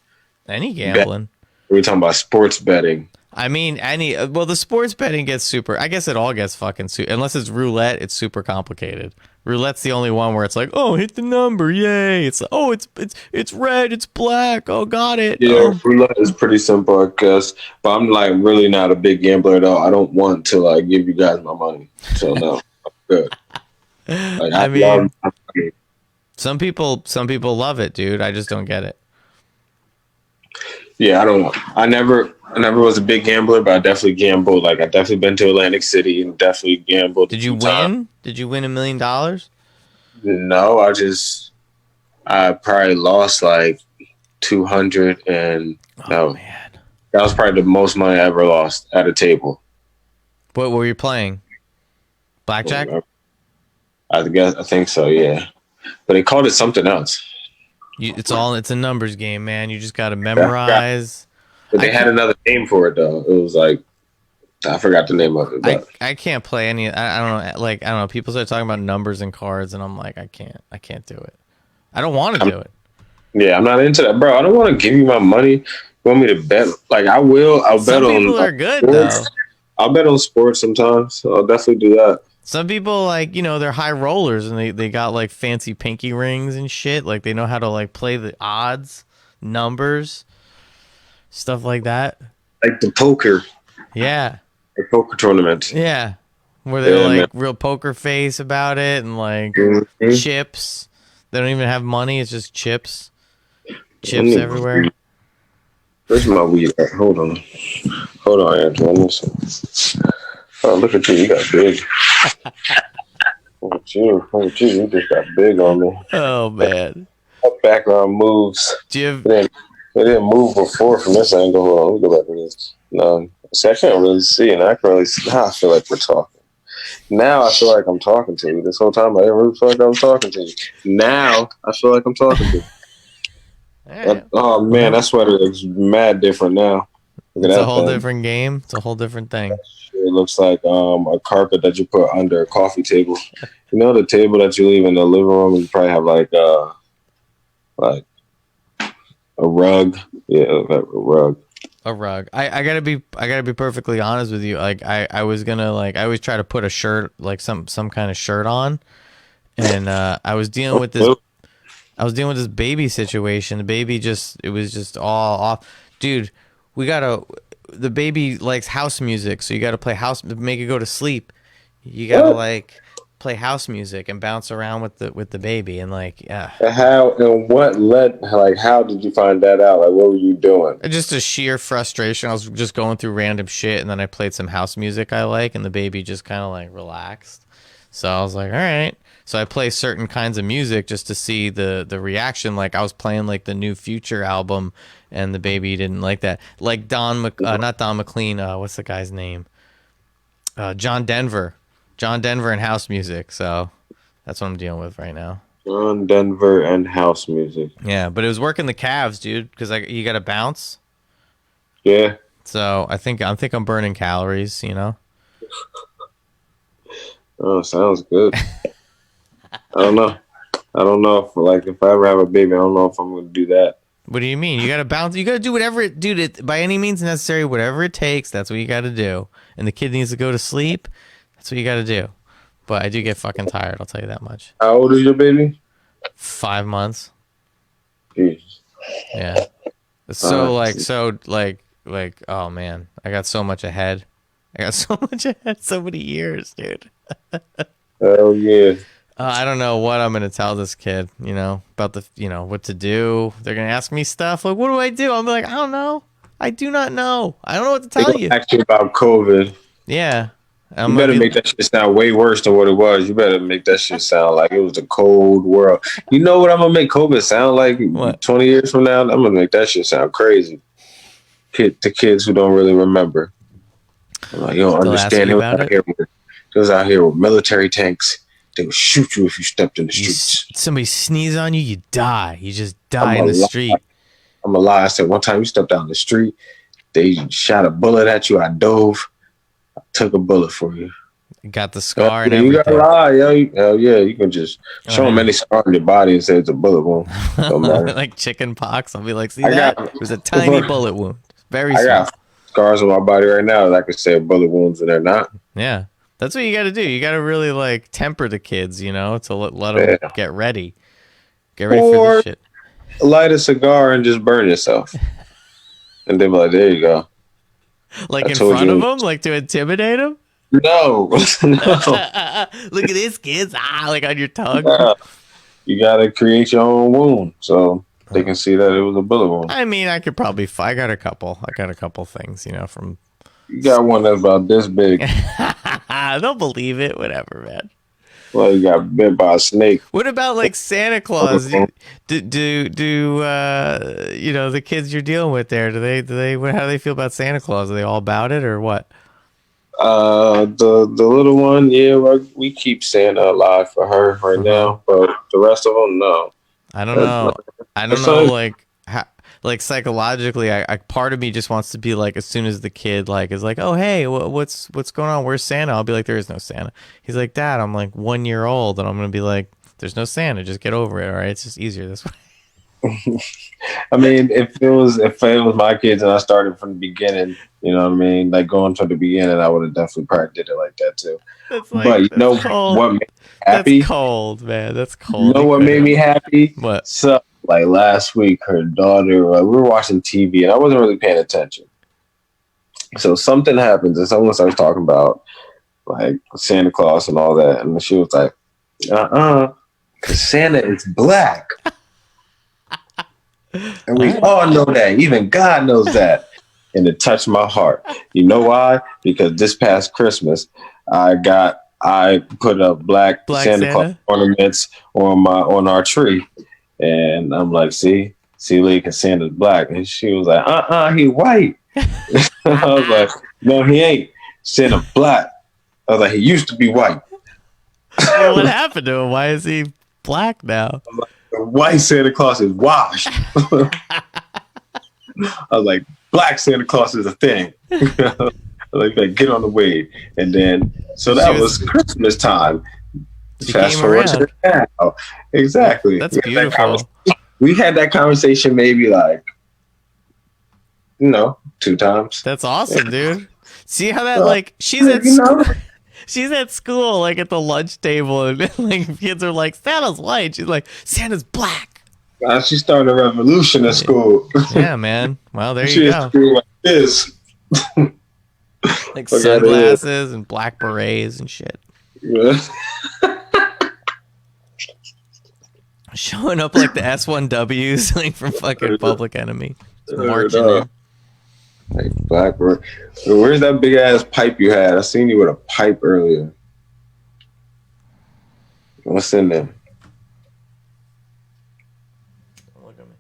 any gambling? Are we talking about sports betting? I mean, the sports betting gets super. I guess it all gets fucking super. Unless it's roulette, it's super complicated. Roulette's the only one where it's like, oh, hit the number, yay! It's red, it's black. Oh, got it. Yeah, roulette is pretty simple, I guess. But I'm like really not a big gambler at all. I don't want to like give you guys my money, so no, I'm good. Like, I mean, some people love it, dude. I just don't get it. Yeah, I don't know. I never was a big gambler, but I definitely gambled. Like I definitely been to Atlantic City and definitely gambled. Did you win? Did you win $1 million? No, I probably lost like 200 and no. Man. That was probably the most money I ever lost at a table. What were you playing? Blackjack? I think so, yeah. But they called it something else. It's a numbers game, man. You just got to memorize. But they had another name for it though. It was like I forgot the name of it. But I can't play any. I don't know. Like I don't know. People start talking about numbers and cards, and I'm like, I can't do it. I don't want to do it. Yeah, I'm not into that, bro. I don't want to give you my money. You want me to bet? Like I will. I'll bet on. Some people are good sports. though. I'll bet on sports sometimes. So I'll definitely do that. Some people like, they're high rollers and they got like fancy pinky rings and shit. Like they know how to like play the odds, numbers, stuff like that. Like the poker. Yeah. The poker tournament. Yeah. Where they're real poker face about it and like chips. They don't even have money. It's just chips. Chips everywhere. Where's my weed at? Hold on, Antoine. Oh, look at you. You got big. Look at you. You just got big on me. Oh, man. That background moves. It didn't move before from this angle. Hold on. Let me go back to this. No. See, I can't really see, and I can really see. Now I feel like we're talking. Now I feel like I'm talking to you. This whole time I didn't really feel like I was talking to you. Now I feel like I'm talking to you. Right. Oh, man. That sweater looks mad different now. It's a whole different game. It's a whole different thing. It looks like a carpet that you put under a coffee table. You know the table that you leave in the living room. You probably have like a rug. Yeah, a rug. A rug. I gotta be perfectly honest with you. Like I was gonna I always try to put a shirt like some kind of shirt on, and I was dealing with this baby situation. The baby it was just all off, dude. The baby likes house music, so you got to play house, make it go to sleep. You got to play house music and bounce around with the baby and How and what led? How did you find that out? What were you doing? Just a sheer frustration. I was just going through random shit, and then I played some house music I like, and the baby just kind of relaxed. So I was like, all right. So I play certain kinds of music just to see the reaction. Like I was playing the new Future album, and the baby didn't like that. Like not Don McLean. What's the guy's name? John Denver. John Denver and house music. So that's what I'm dealing with right now. John Denver and house music. Yeah, but it was working the calves, dude, because you got to bounce. Yeah. So I think I'm burning calories, you know. Oh, sounds good. I don't know. I don't know if I ever have a baby, I don't know if I'm gonna do that. What do you mean? You got to bounce. You got to do whatever by any means necessary, whatever it takes. That's what you got to do. And the kid needs to go to sleep. That's what you got to do. But I do get fucking tired. I'll tell you that much. How old is your baby? 5 months. Jesus. Yeah. So oh man, I got so much ahead. So many years, dude. Hell yeah. I don't know what I'm gonna tell this kid, about what to do. They're gonna ask me stuff like, "What do I do?" I'll be like, "I don't know. I do not know. I don't know what to tell you." Actually, about COVID. Yeah. You better make that shit sound way worse than what it was. You better make that shit sound like it was a cold world. You know what I'm gonna make COVID sound like? What? 20 years from now, I'm gonna make that shit sound crazy. To kids who don't really remember. I'm like, you don't understand. It was out here with military tanks. They would shoot you if you stepped in the streets. Somebody sneeze on you, you die. You just die in the street. I'm a lie. I said one time you stepped out in the street, they shot a bullet at you. I dove. I took a bullet for you. Got the scar and everything. You gotta lie, yo. Hell yeah, you can just show them any scar on your body and say it's a bullet wound. Don't matter. Like chicken pox. I'll be like, see that? It was a tiny bullet wound. Very small. I got scars on my body right now that I could say bullet wounds and they're not. Yeah. That's what you got to do. You got to really temper the kids, to let them get ready. Get ready for this shit. Light a cigar and just burn yourself. And they'll be like, there you go. Like in front of them? Like to intimidate them? No. Look at this, kids. Like on your tongue. Yeah. You got to create your own wound so they can see that it was a bullet wound. I mean, I could probably... I got a couple things, from... You got one that's about this big. They'll believe it. Whatever, man. Well, you got bit by a snake. What about Santa Claus? Do the kids you're dealing with there? How do they feel about Santa Claus? Are they all about it or what? The little one, yeah, we keep Santa alive for her right now, but the rest of them, no. I don't know. Psychologically, I part of me just wants to be as soon as the kid is like, oh hey, what's going on? Where's Santa? I'll be like, there is no Santa. He's like, Dad, I'm 1 year old, and I'm gonna be like, there's no Santa. Just get over it. All right, it's just easier this way. I mean, if it was my kids and I started from the beginning, you know what I mean, going from the beginning, I would have definitely probably did it like that too. But you know what made me happy? That's cold, man. That's cold. You know what made me happy? What? So last week, her daughter, we were watching TV and I wasn't really paying attention. So something happens and someone starts talking about Santa Claus and all that, and she was like, because Santa is black. And we all know that. Even God knows that. And it touched my heart. You know why? Because this past Christmas, I put up black Santa Claus ornaments on our tree. And I'm like, see, Lee, because Santa's black. And she was like, he white. I was like, no, he ain't. Santa black. I was like, he used to be white. Well, what happened to him? Why is he black now? The white Santa Claus is washed. I was like, black Santa Claus is a thing. Get on the wave. And then, so that was Christmas time. Fast forward to now. Exactly. That's beautiful. We had that conversation maybe 2 times. That's awesome, dude. See how that she's at school, at the lunch table, and kids are like, Santa's white. She's like, Santa's black. She started a revolution at school. Yeah, man. Well, there you go. School like this. Sunglasses and black berets and shit. Yeah. Showing up like the S1Ws from fucking Public Enemy. Marching in. Black. Where's that big ass pipe you had? I seen you with a pipe earlier. What's in there? Look at me.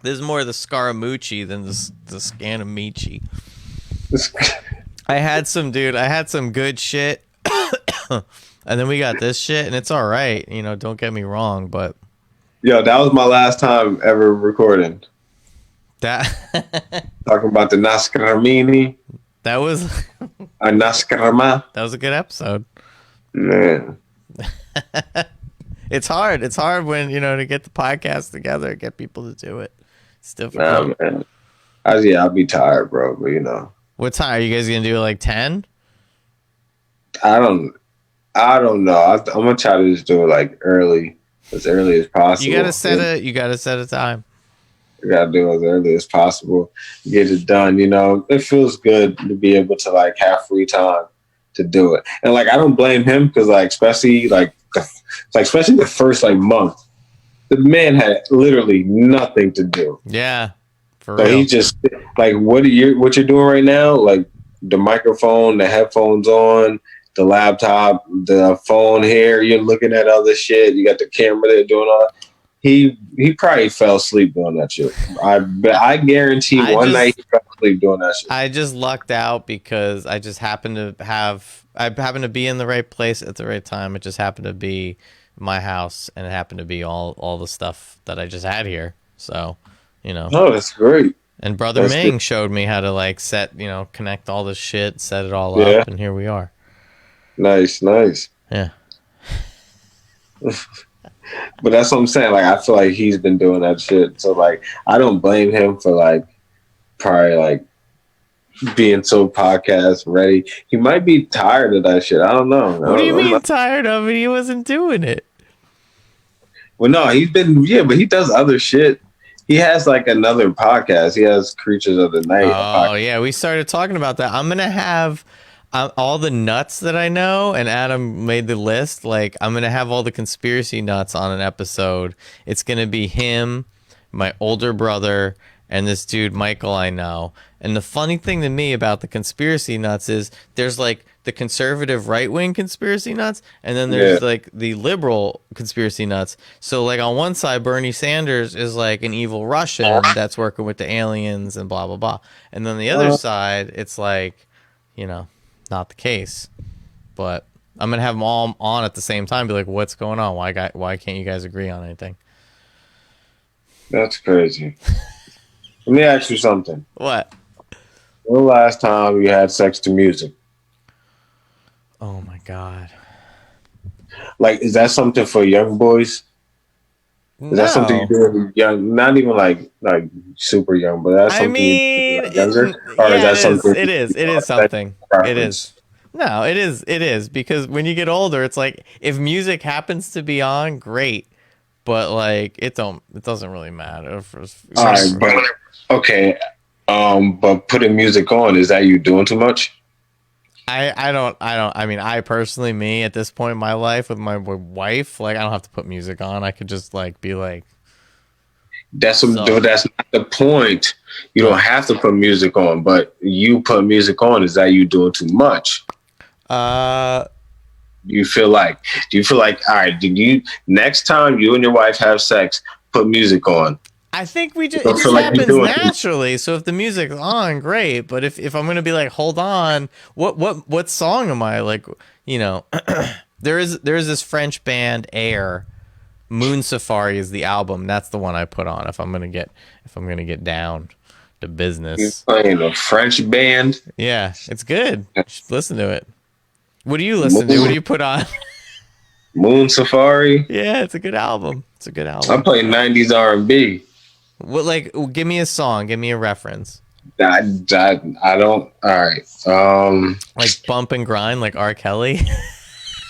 This is more the Scaramucci than the Scanamici. I had some good shit. And then we got this shit, and it's all right. You know, don't get me wrong, but yo, that was my last time ever recording. That talking about the Nascaramini. That was a Nascarama. That was a good episode. Man. It's hard. It's hard when, you know, to get the podcast together, get people to do it. It's difficult. Nah, man. I'll be tired, bro, but you know. What time are you guys gonna do? Like 10? I don't know. I'm gonna try to just do it like as early as possible. You gotta set a time. You gotta do it as early as possible. Get it done. You know, it feels good to be able to like have free time to do it. And like I don't blame him because like especially the first like month, the man had literally nothing to do. Yeah, for so real. He just like what you're doing right now, like the microphone, the headphones on, the laptop, the phone here. You're looking at other shit. You got the camera there doing all. He probably fell asleep doing that shit. I guarantee one night he fell asleep doing that shit. I just lucked out because I just happened to be in the right place at the right time. It just happened to be my house, and it happened to be all the stuff that I just had here. So, you know. Oh, that's great. And Brother Ming showed me how to like connect all this shit, set it all up, and here we are. Nice. Yeah. But that's what I'm saying. Like, I feel like he's been doing that shit. So, like, I don't blame him for, like, probably, like, being so podcast ready. He might be tired of that shit. I don't know. What do you mean tired of it? He wasn't doing it. Well, no, but he does other shit. He has, like, another podcast. He has Creatures of the Night. Oh, yeah. We started talking about that. I'm going to have all the nuts that I know, and Adam made the list. Like, I'm gonna have all the conspiracy nuts on an episode. It's gonna be him, my older brother, and this dude Michael I know. And the funny thing to me about the conspiracy nuts is there's like the conservative right-wing conspiracy nuts, and then there's like the liberal conspiracy nuts. So like on one side, Bernie Sanders is like an evil Russian that's working with the aliens and blah blah blah, and then the other side, it's like, you know, not the case. But I'm gonna have them all on at the same time. Be like, what's going on? Why can't you guys agree on anything? That's crazy. Let me ask you something. What? When the last time you had sex to music? Oh my god! Like, is that something for young boys? Is that something you do when young? Not even like super young, but that's something you do younger. Or is that something? It is something. It is. No, it is because when you get older, it's like if music happens to be on, great, but like it doesn't really matter. All right, but okay, but putting music on, is that you doing too much? I mean, I personally, me at this point in my life with my wife, like I don't have to put music on. I could just like be like, that's not the point. You don't have to put music on, but you put music on. Is that you doing too much? Do you feel like, all right, next time you and your wife have sex, put music on? I think it just happens naturally. So if the music's on, great. But if I'm gonna be like, hold on, what song am I like? You know, there is this French band Air. Moon Safari is the album. That's the one I put on if I'm gonna get down to business. You're playing a French band? Yeah, it's good. You should listen to it. What do you listen to? What do you put on? Moon Safari? Yeah, it's a good album. I'm playing 90s R&B. What, like, give me a song. Give me a reference. I don't. All right. Like Bump and Grind, like R. Kelly.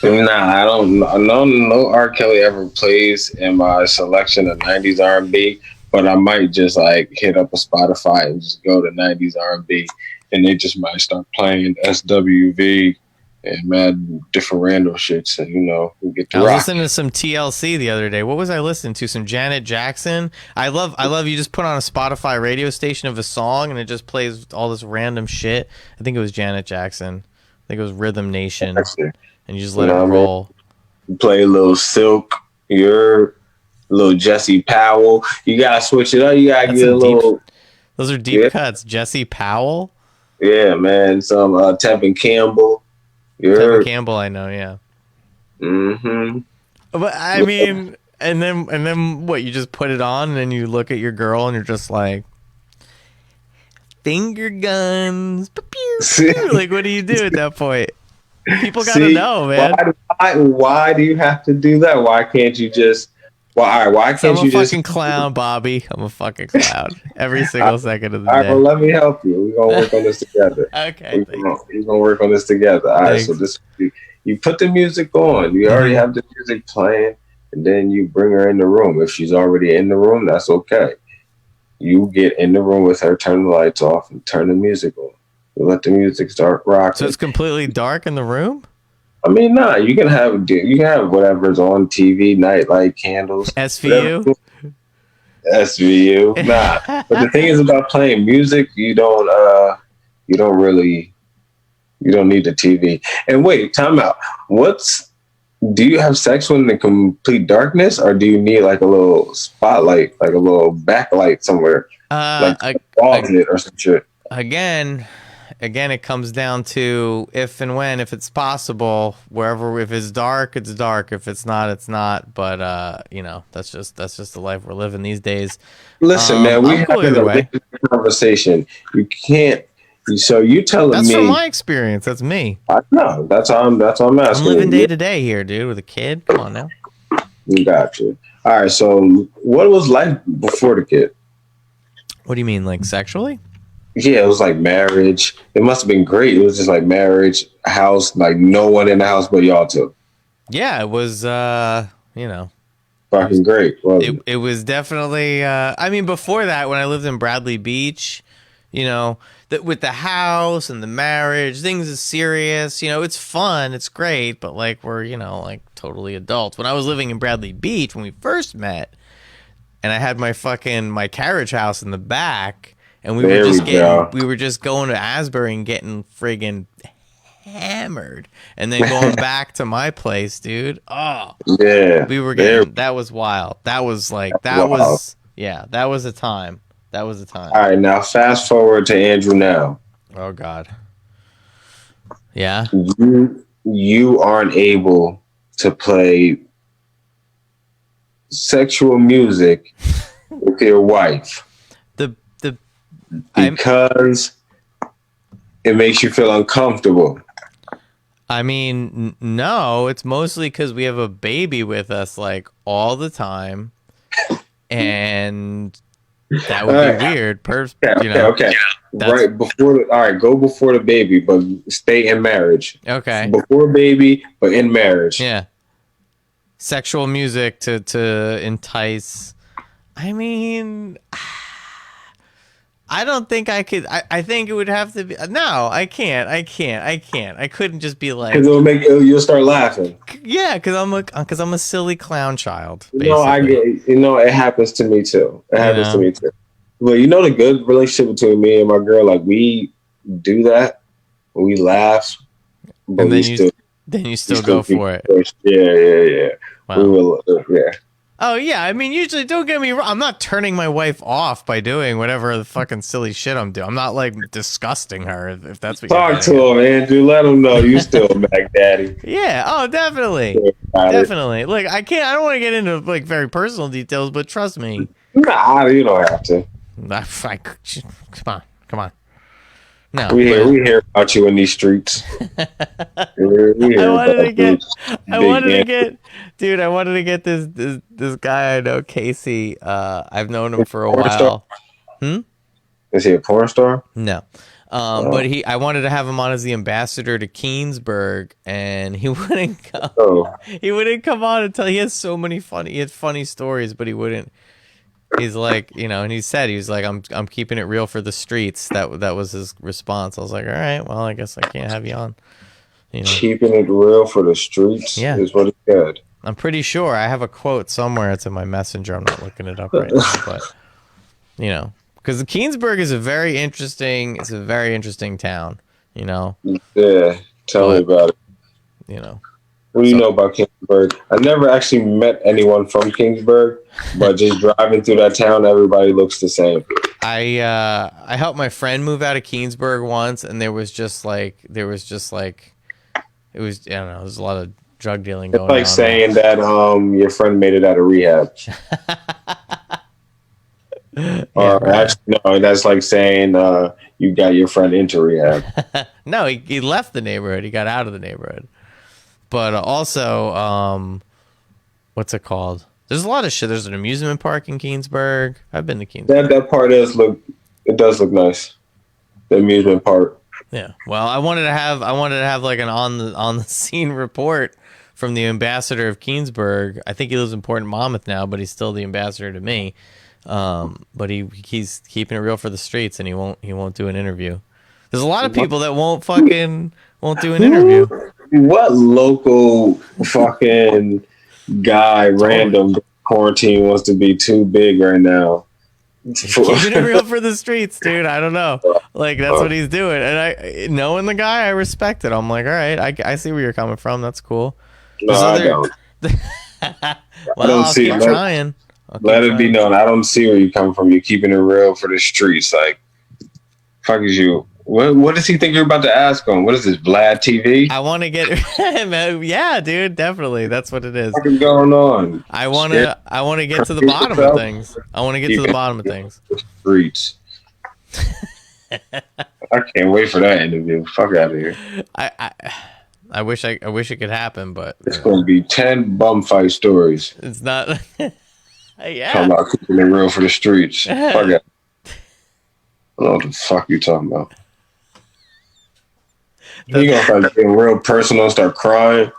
Nah, I don't. No R. Kelly ever plays in my selection of 90s R&B, but I might just like hit up a Spotify and just go to 90s R&B, and they just might start playing SWV and mad different random shits, and you know, we get to rock. I was listening to some TLC the other day. What was I listening to? Some Janet Jackson. I love you just put on a Spotify radio station of a song and it just plays all this random shit. I think it was Janet Jackson. I think it was Rhythm Nation. And you just let it roll. Play a little Silk, little Jesse Powell. You gotta switch it up. You gotta get a little. Those are deep cuts. Jesse Powell. Yeah, man. Some Tevin Campbell. Tevin Campbell, I know. Yeah. Mm-hmm. But I mean, and then what? You just put it on, and then you look at your girl, and you're just like, finger guns. Like, what do you do at that point? People gotta know, man. Why do you have to do that? Why can't you just? Why can't you just? I'm a fucking clown, Bobby. I'm a fucking clown. Every single second of the all day. right, well, let me help you. We're gonna work on this together. Okay. We're gonna work on this together. All right. So you put the music on. You already have the music playing, and then you bring her in the room. If she's already in the room, that's okay. You get in the room with her, turn the lights off, and turn the music on. You let the music start rocking. So it's completely dark in the room? I mean, nah. You can have whatever's on TV, nightlight, candles, SVU. SVU. Nah. But the thing is about playing music, you don't need the TV. And wait, time out. Do you have sex when in the complete darkness, or do you need like a little spotlight, like a little backlight somewhere, like a closet or some shit? Again, it comes down to if and when, if it's possible, wherever. If it's dark, it's dark. If it's not, it's not. But that's just the life we're living these days. Listen, man, we have a conversation. You can't. So you telling me? That's from my experience. That's me. I know. That's all I'm asking. I'm living day to day here, dude, with a kid. Come on now. Got you. All right. So, what was life before the kid? What do you mean, like sexually? Yeah, it was like marriage. It must have been great. It was just like marriage, house, like no one in the house but y'all two. Yeah, it was. Fucking great. It was definitely. I mean, before that, when I lived in Bradley Beach, that with the house and the marriage, things is serious. It's fun, it's great, but like we're like totally adults. When I was living in Bradley Beach when we first met, and I had my carriage house in the back, and we were just going to Asbury and getting friggin' hammered, and then going back to my place, dude. Oh yeah, we were getting. That was wild. That was a time. That was the time. All right, now fast forward to Andrew now. Oh God. Yeah. You aren't able to play sexual music with your wife because it makes you feel uncomfortable. I mean, no, it's mostly because we have a baby with us like all the time, and that would be weird. Okay. Right before. Go before the baby, but stay in marriage. Okay. Before baby, but in marriage. Yeah. Sexual music to entice. I mean, I don't think I could. I think it would have to be. No, I can't. I couldn't just be like. Because you'll start laughing. Yeah, because I'm a silly clown child. Basically. No, I get. It happens to me too. Well, the good relationship between me and my girl, like we do that. We laugh, but and then you still go for it. Yeah. Wow. We will. Yeah. Oh, yeah. I mean, usually, don't get me wrong. I'm not turning my wife off by doing whatever the fucking silly shit I'm doing. I'm not, like, disgusting her, if that's what you're Talk to him, Andrew. Let him know you still Mac Daddy. Yeah. Oh, definitely. Definitely. Look, I don't want to get into, like, very personal details, but trust me. Nah, you don't have to. Come on. No, we hear about you in these streets. I wanted to get this guy I know, Casey. I've known him for a while. Is he a porn star? No. But I wanted to have him on as the ambassador to Keensburg, and he wouldn't come. Oh. He wouldn't come on until he has so many funny stories, but he wouldn't. He's like, and he was like, I'm keeping it real for the streets. That was his response. I was like, all right, well, I guess I can't have you on. Keeping it real for the streets is what he said. I'm pretty sure I have a quote somewhere. It's in my messenger. I'm not looking it up right now, but because the Keensburg is a very interesting town. Yeah, tell me about it. What do you know about Kingsburg? I never actually met anyone from Kingsburg, but just driving through that town, everybody looks the same. I helped my friend move out of Keensburg once, and there was just like it was I don't know, there's a lot of drug dealing going on. It's like saying that your friend made it out of rehab. Or right. actually, no, that's like saying you got your friend into rehab. No, he left the neighborhood. He got out of the neighborhood. But also, what's it called? There's a lot of shit. There's an amusement park in Keensburg. I've been to Keensburg. That part does look nice. The amusement park. Yeah. Well, I wanted to have like an on the scene report from the ambassador of Keensburg. I think he lives in Port Monmouth now, but he's still the ambassador to me. But he's keeping it real for the streets, and he won't do an interview. There's a lot of people that won't do an interview. What local fucking guy random quarantine wants to be too big right now? Keeping it real for the streets, dude. I don't know. Like, that's what he's doing. And knowing the guy, I respect it. I'm like, all right, I see where you're coming from. That's cool. No, I don't. Well, I'll keep trying. Let it be known. I don't see where you're coming from. You're keeping it real for the streets. Like, fuck is you. What does he think you're about to ask him? What is this, Vlad TV? I want to get, yeah, dude, definitely. That's what it is. What's going on? I want to get to the bottom of things. I want to get to the bottom of things. Streets. I can't wait for that interview. Fuck out of here. I wish it could happen, but it's going to be 10 bum fight stories. It's not. Yeah. Talking about keeping it real for the streets. Fuck out. I don't know what the fuck you talking about. You gonna start getting real personal and start crying?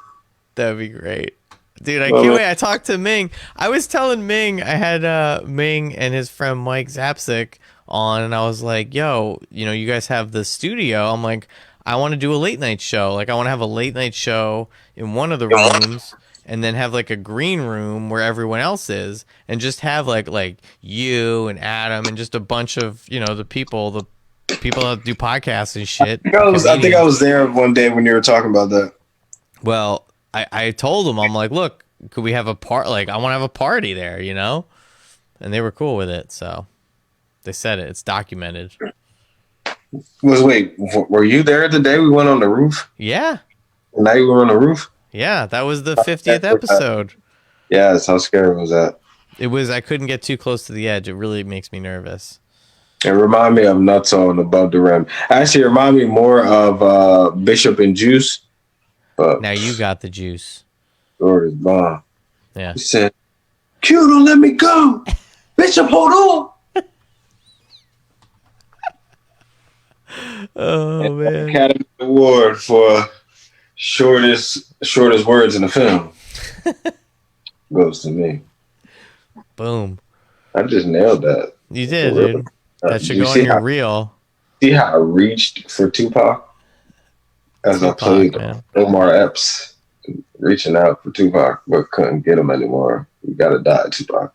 That'd be great. Dude, I can't wait. I talked to Ming. I was telling Ming, I had Ming and his friend Mike Zapsik on, and I was like, yo, you guys have the studio. I'm like, I want to do a late night show. Like, I want to have a late night show in one of the rooms, and then have like a green room where everyone else is, and just have like you and Adam and just a bunch of, the people that do podcasts and shit. I think I was there one day when you were talking about that. Well, I told them, I'm like, look, could we have a part? Like, I want to have a party there, and they were cool with it. So they said it. It's documented. Wait, were you there the day we went on the roof? Yeah. The night we were on the roof? Yeah, that was the 50th episode. Yes, how scary was that? It was. I couldn't get too close to the edge. It really makes me nervous. It remind me of Nutso and Above the Rim. Actually, it remind me more of Bishop and Juice. But now you got the juice. Lord is bomb. Yeah. He said, Q, don't let me go. Bishop, hold on. Oh, man. Academy Award for shortest words in the film. Goes to me. Boom. I just nailed that. You did, dude. That should go on your reel. See how I reached for Tupac? As I played Omar Epps, reaching out for Tupac, but couldn't get him anymore. You gotta die, Tupac.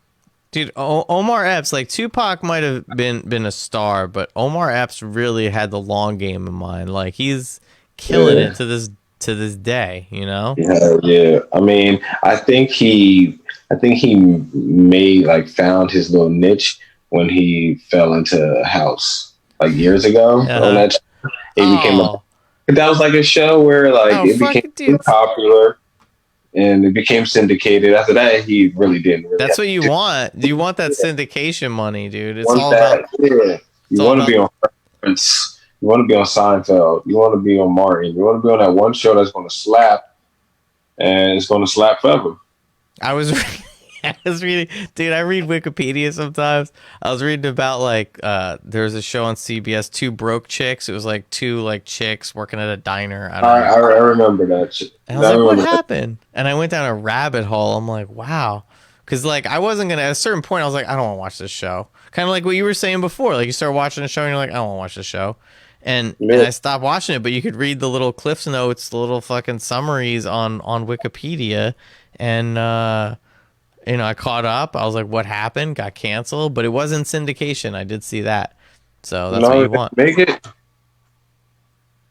Dude, Omar Epps, like Tupac might have been a star, but Omar Epps really had the long game in mind. Like, he's killing it to this day, Yeah. I mean, I think he found his little niche when he fell into House like years ago. On that, that was like a show where it became popular and it became syndicated. After that, he really didn't. That's what you want. You want that syndication money, dude. It's all that, about. Yeah. You want to be on Friends. You want to be on Seinfeld. You want to be on Martin. You want to be on that one show that's going to slap, and it's going to slap forever. I was reading, dude. I read Wikipedia sometimes. I was reading about there's a show on CBS, Two Broke Chicks. It was like two chicks working at a diner. I remember that. And I was like, what happened? And I went down a rabbit hole. I'm like, wow, because I wasn't gonna. At a certain point, I was like, I don't want to watch this show. Kind of like what you were saying before. Like, you start watching a show and you're like, I don't want to watch this show. And I stopped watching it, but you could read the little Cliff's Notes, the little fucking summaries on Wikipedia, and I caught up. I was like, what happened? Got canceled, but it wasn't syndication. I did see that. So that's what you want. Make it.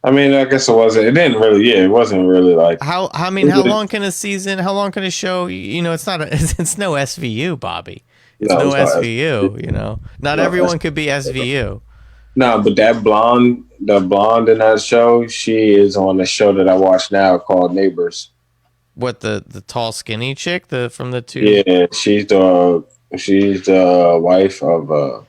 I mean, I guess it wasn't. It didn't really. Yeah, it wasn't really like. How long can a season? How long can a show? You know, it's not. It's no SVU, Bobby. It's no SVU. You know, not everyone could be SVU. No, but the blonde in that show, she is on the show that I watch now called Neighbors. What, the tall skinny chick from the two? Yeah, she's the wife of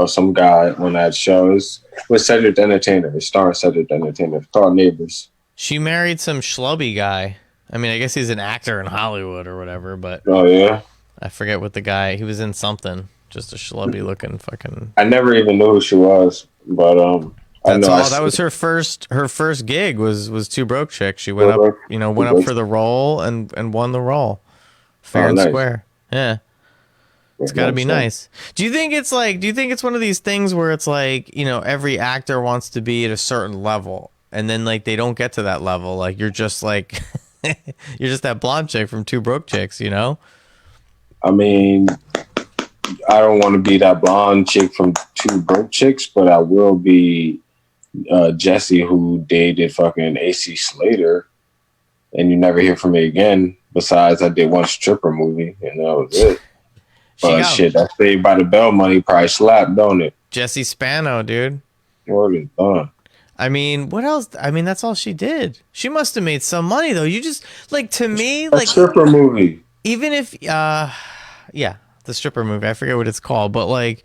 some guy on that show. It's with Cedric the Entertainer. It stars Cedric the Entertainer. It's called Neighbors. She married some schlubby guy. I mean, I guess he's an actor in Hollywood or whatever, but oh yeah, I forget what the guy. He was in something. Just a schlubby looking fucking. I never even knew who she was, but I know that was her first gig was Two Broke Chicks. She went up, went up for the role and won the role, fair and square. Yeah. It's got to be nice. Do you think it's one of these things where it's like, every actor wants to be at a certain level and then like they don't get to that level? Like you're just like, you're just that blonde chick from Two Broke Chicks, I mean, I don't want to be that blonde chick from Two Broke Chicks, but I will be Jesse, who dated fucking AC Slater, and you never hear from me again. Besides, I did one stripper movie, and that was it. But shit, that Saved by the Bell money probably slapped, don't it? Jesse Spano, dude. Word is done. I mean, what else? I mean, that's all she did. She must have made some money, though. You just, like, to me, like... stripper movie. Even if, yeah, the stripper movie. I forget what it's called, but, like,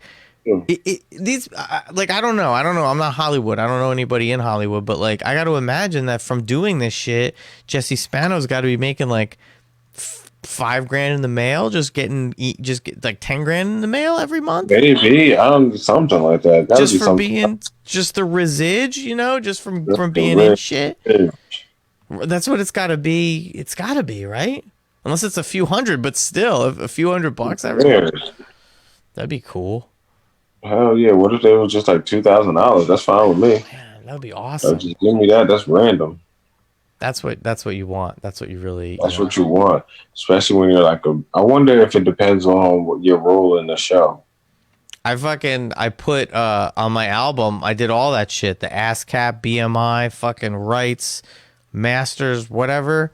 these, like, I don't know. I'm not Hollywood. I don't know anybody in Hollywood, but, like, I got to imagine that from doing this shit, Jesse Spano's got to be making, like... $5,000 in the mail, just get like $10,000 in the mail every month. Maybe something like that. Just for being just the residue, just from being in shit. That's what it's got to be. It's got to be, right? Unless it's a few hundred, but still, a few $100 every month. That'd be cool. Hell yeah! What if it was just like $2,000? That's fine with me. Man, that'd be awesome. Just give me that. That's random. That's what you want. That's what you really. That's what you want, especially when you're like I wonder if it depends on what your role in the show. I put on my album. I did all that shit. The ASCAP, BMI, fucking rights, masters, whatever.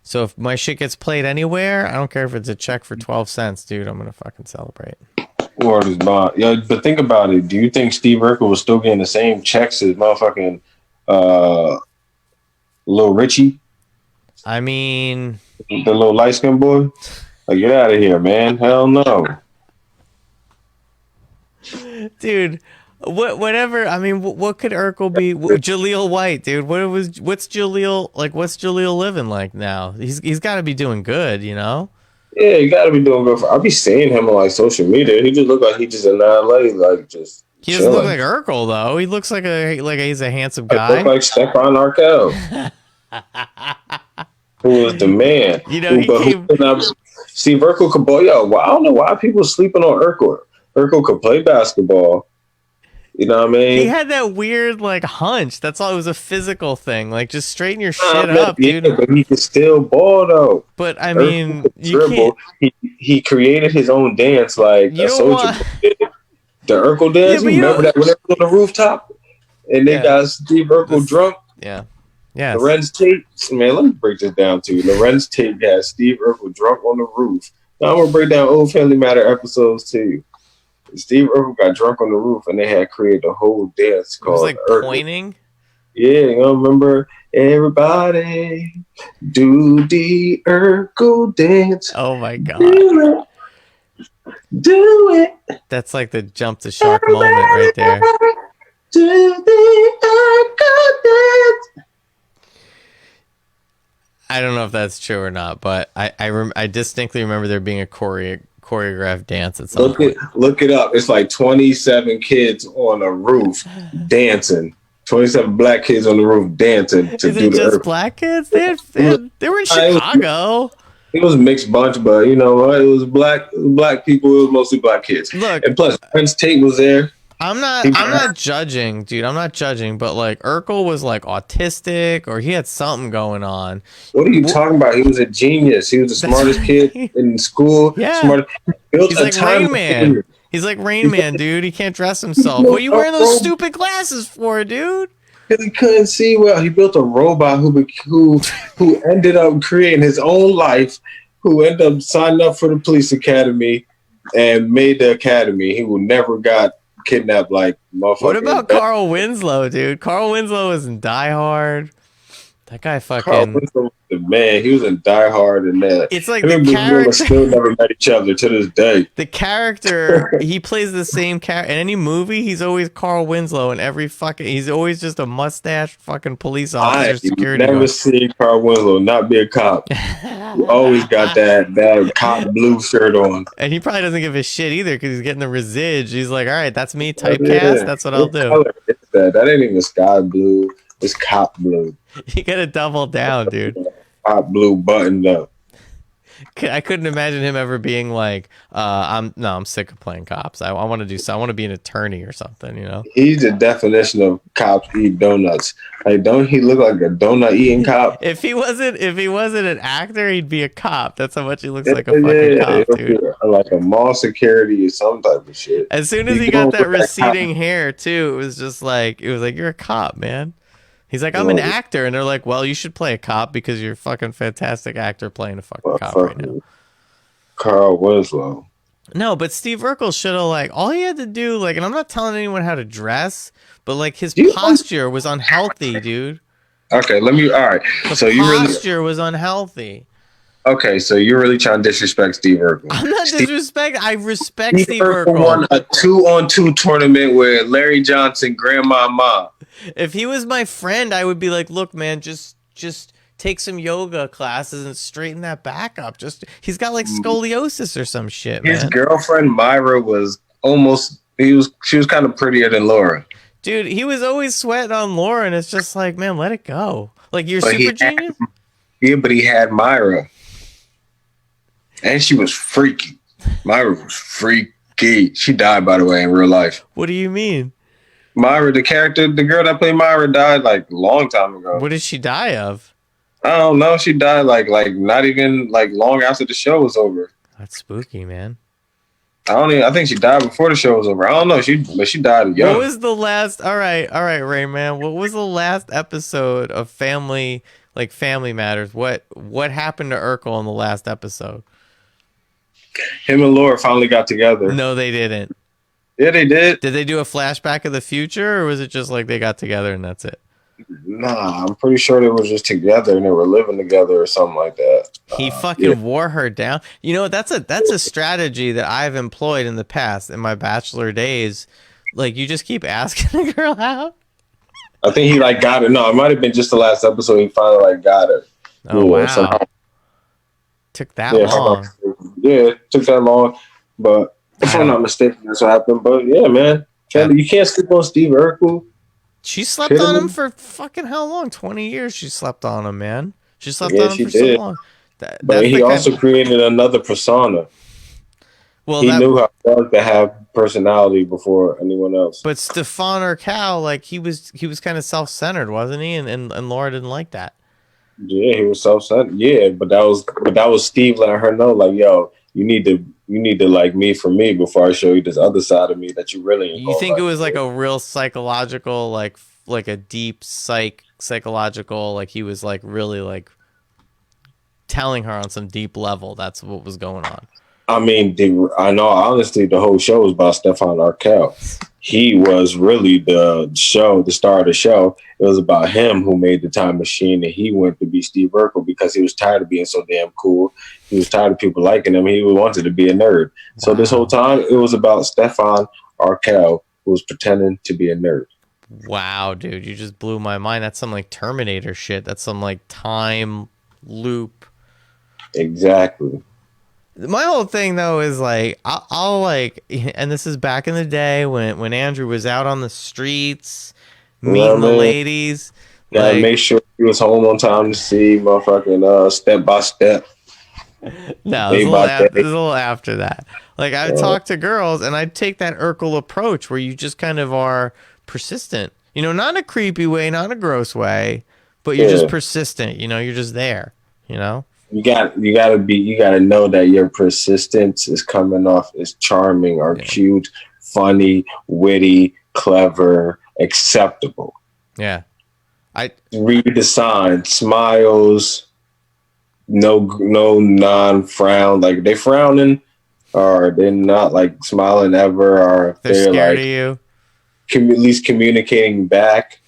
So if my shit gets played anywhere, I don't care if it's a check for 12 cents, dude. I'm gonna fucking celebrate. Word is bond. Yeah, but think about it. Do you think Steve Urkel was still getting the same checks as motherfucking Lil Richie? I mean, the little light skinned boy? Like, get out of here, man. Hell no. Dude, whatever. I mean, what could Urkel be? Jaleel White, dude. What's Jaleel living like now? He's got to be doing good, Yeah, he got to be doing good. I'll be seeing him on like social media. He just look like he just in LA, like just. He doesn't look like Urkel though. He looks like he's a handsome guy. Look like Stephon Arkell. Who was the man? Steve Urkel could ball. I don't know why people sleeping on Urkel. Urkel could play basketball. You know what I mean? He had that weird like hunch. That's all. It was a physical thing. Like just straighten your shit up, dude. But he could still ball though. But I mean, you can't. He created his own dance like a soldier did. The Urkel dance. You remember that when they were on the rooftop and they got Steve Urkel drunk? Yeah. Yeah. Lorenz Tate, man, let me break this down to you. Lorenz Tate got Steve Urkel drunk on the roof. Now I'm gonna break down old Family Matter episodes to you. Steve Urkel got drunk on the roof and they had created a whole dance called like Urkel. Pointing. Yeah, remember everybody do the Urkel dance. Oh my god. Do it. That's like the jump the shark moment right there. Do the Urkel dance. I don't know if that's true or not, but I distinctly remember there being a choreographed dance at some point. Look it up. It's like 27 kids on a roof dancing. 27 black kids on the roof dancing to Is do it the just Urkel. Black kids? They were in Chicago. It was a mixed bunch, but you know what? It was black people. It was mostly black kids. Look, and plus, Prince Tate was there. I'm not judging, dude. I'm not judging, but like Urkel was like autistic or he had something going on. What are you talking about? He was a genius. He was the smartest kid in school. Yeah. He's like Rain Man. He's like Rain Man, dude. He can't dress himself. What are you wearing those stupid glasses for, dude? because he couldn't see well. He built a robot who ended up creating his own life, who ended up signing up for the police academy and made the academy. He would never got kidnapped like motherfucker. What about Carl Winslow, dude? Carl Winslow was in Die Hard. That guy fucking... Carl Winslow was the man. He was in Die Hard and that. It's like the character... still never met each other to this day. The character, he plays the same character. In any movie, he's always Carl Winslow in every fucking... He's always just a mustached fucking police officer, security guard. I've never seen Carl Winslow not be a cop. He always got that cop blue shirt on. And he probably doesn't give a shit either because he's getting the residuals. He's like, all right, that's me, typecast. That's what I'll do. That ain't even sky blue. It's cop blue. You gotta double down, dude. Cop blue buttoned up. I couldn't imagine him ever being like, I'm sick of playing cops. I want to do so. I want to be an attorney or something, you know? He's the definition of cops eat donuts. Like, don't he look like a donut eating cop? If he wasn't an actor, he'd be a cop. That's how much he looks like a fucking cop, dude. Like a mall security or some type of shit. As soon as he got that receding hair, too, it was like, you're a cop, man. He's like, I'm an actor. And they're like, well, you should play a cop because you're a fucking fantastic actor playing a fucking cop right now. Carl Winslow. No, but Steve Urkel should have, like, all he had to do, like, and I'm not telling anyone how to dress, but, like, his posture was unhealthy, dude. Okay, all right. The posture was unhealthy. Okay, so you're really trying to disrespect Steve Urkel. I'm not disrespecting. I respect Steve Urkel. Won a 2-on-2 tournament with Larry Johnson, Grandma Ma. If he was my friend, I would be like, look, man, just take some yoga classes and straighten that back up. He's got like scoliosis or some shit, man. His girlfriend Myra she was kind of prettier than Laura. Dude, he was always sweating on Laura, and it's just like, man, let it go. Like, you're super genius? Yeah, but he had Myra. And she was freaky. Myra was freaky. She died, by the way, in real life. What do you mean? Myra, the girl that played Myra died like a long time ago. What did she die of? I don't know. She died like not even like long after the show was over. That's spooky, man. I think she died before the show was over. I don't know. But she died young. What was the last? All right, Rayman. What was the last episode of Family Matters? What happened to Urkel in the last episode? Him and Laura finally got together. No, they didn't. Yeah, they did. Did they do a flashback of the future, or was it just like they got together and that's it? Nah, I'm pretty sure they were just together and they were living together or something like that. He fucking wore her down. You know, that's a strategy that I've employed in the past in my bachelor days. Like, you just keep asking a girl out. I think he like got her. No, it might have been just the last episode. He finally like got her. Oh, wow. Somehow. Took that long. Yeah, it took that long, but. If I'm not mistaken, that's what happened. But yeah, man. You can't sleep on Steve Urkel. She slept on him for fucking how long? 20 years she slept on him, man. She slept on him for so long. But he also created another persona. Well, he knew how it was to have personality before anyone else. But Stefan Urkel, like, he was kind of self-centered, wasn't he? And Laura didn't like that. Yeah, he was self-centered. Yeah, but that was Steve letting her know, like, yo, you need to like me for me before I show you this other side of me that you really ain't. You think it was like a real psychological, like a deep psychological, like he was like really like telling her on some deep level that's what was going on. I mean, I know honestly the whole show was about Stefan Urkel. He was really the star of the show. It was about him who made the time machine, and he went to be Steve Urkel because he was tired of being so damn cool. He was tired of people liking him. He wanted to be a nerd. Wow. So this whole time, it was about Stefan Urkel, who was pretending to be a nerd. Wow, dude, you just blew my mind. That's some like Terminator shit. That's some like time loop. Exactly. My whole thing though is like I'll like, and this is back in the day when Andrew was out on the streets meeting the ladies. Gotta like, make sure he was home on time to see motherfucking Step by Step. No, it was a little after that. Like I would talk to girls and I'd take that Urkel approach where you just kind of are persistent. You know, not in a creepy way, not in a gross way, but you're just persistent. You know, you're just there. You know. You gotta know that your persistence is coming off as charming or cute, funny, witty, clever, acceptable. Yeah. read the sign, smiles, no non-frown. Like they frowning, or they're not like smiling ever, or They're they're scared like of you. at least communicating back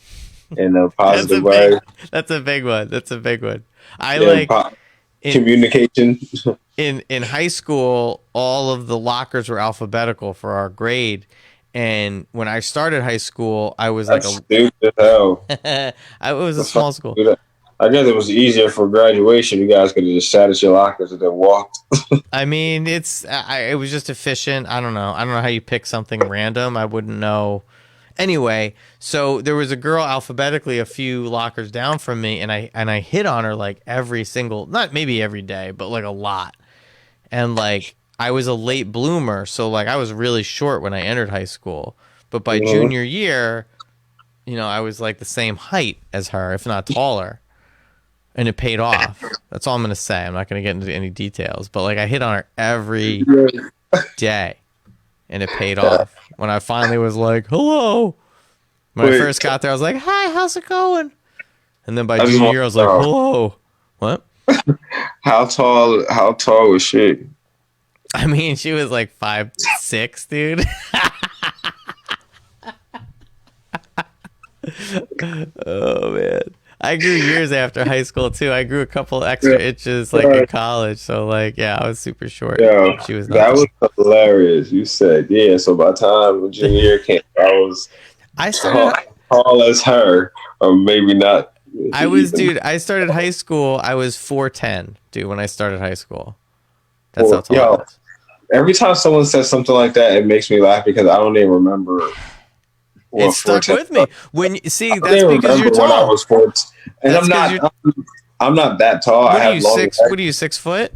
in a positive way. That's a big one. I Yeah, like communication. In high school, all of the lockers were alphabetical for our grade. And when I started high school, I was That's like stupid as hell. I was a small school. I guess it was easier for graduation. You guys could have just sat at your lockers and then walked. I mean, it was just efficient. I don't know how you pick something random. I wouldn't know. Anyway, so there was a girl alphabetically a few lockers down from me, and I hit on her like every single, not maybe every day, but like a lot. And like I was a late bloomer, so like I was really short when I entered high school. But by junior year, I was like the same height as her, if not taller. And it paid off. That's all I'm going to say. I'm not going to get into any details. But like I hit on her every day. And it paid off. When I finally was like, hello. When I first got there, I was like, hi, how's it going? And then by junior year, I was like, hello. What? How tall was she? I mean, she was like 5'6", dude. Oh, man. I grew years after high school, too. I grew a couple extra inches like in college. So, like, yeah, I was super short. Yeah, she was that was hilarious. You said, yeah, so by the time junior year came, I was tall as her, or maybe not. I started high school, I was 4'10", dude, when I started high school. That's how tall I was. Every time someone says something like that, it makes me laugh because I don't even remember. It stuck with me. That's because you're tall. When I was 14, and I'm not that tall. What are you, 6 foot?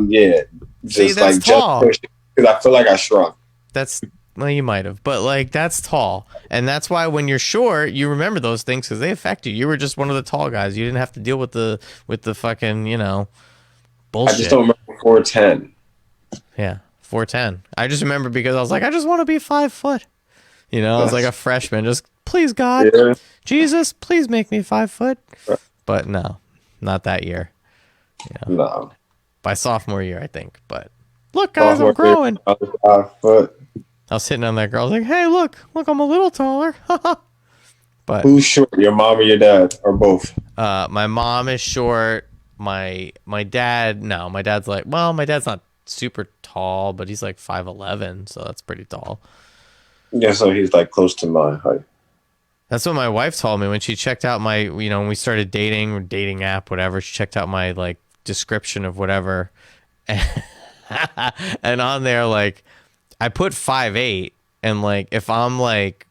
Yeah. See, that's tall. Because I feel like I shrunk. Well, you might have, but like that's tall, and that's why when you're short, you remember those things because they affect you. You were just one of the tall guys. You didn't have to deal with the fucking bullshit. I just don't remember 4'10". Yeah, 4'10". I just remember because I was like, I just want to be 5 foot. I was like a freshman. Just please, God, Jesus, please make me 5 foot. But no, not that year. No. By sophomore year, I think. But look, guys, I'm growing. I was 5 foot. I was hitting on that girl. I was like, hey, look, I'm a little taller. But who's short? Your mom or your dad, or both? My mom is short. My dad, no, my dad's not super tall, but he's like 5'11", so that's pretty tall. Yeah, so he's like close to my height. That's what my wife told me when she checked out my, when we started dating or dating app, whatever. She checked out my like description of whatever, and on there like I put 5'8", and like if I'm like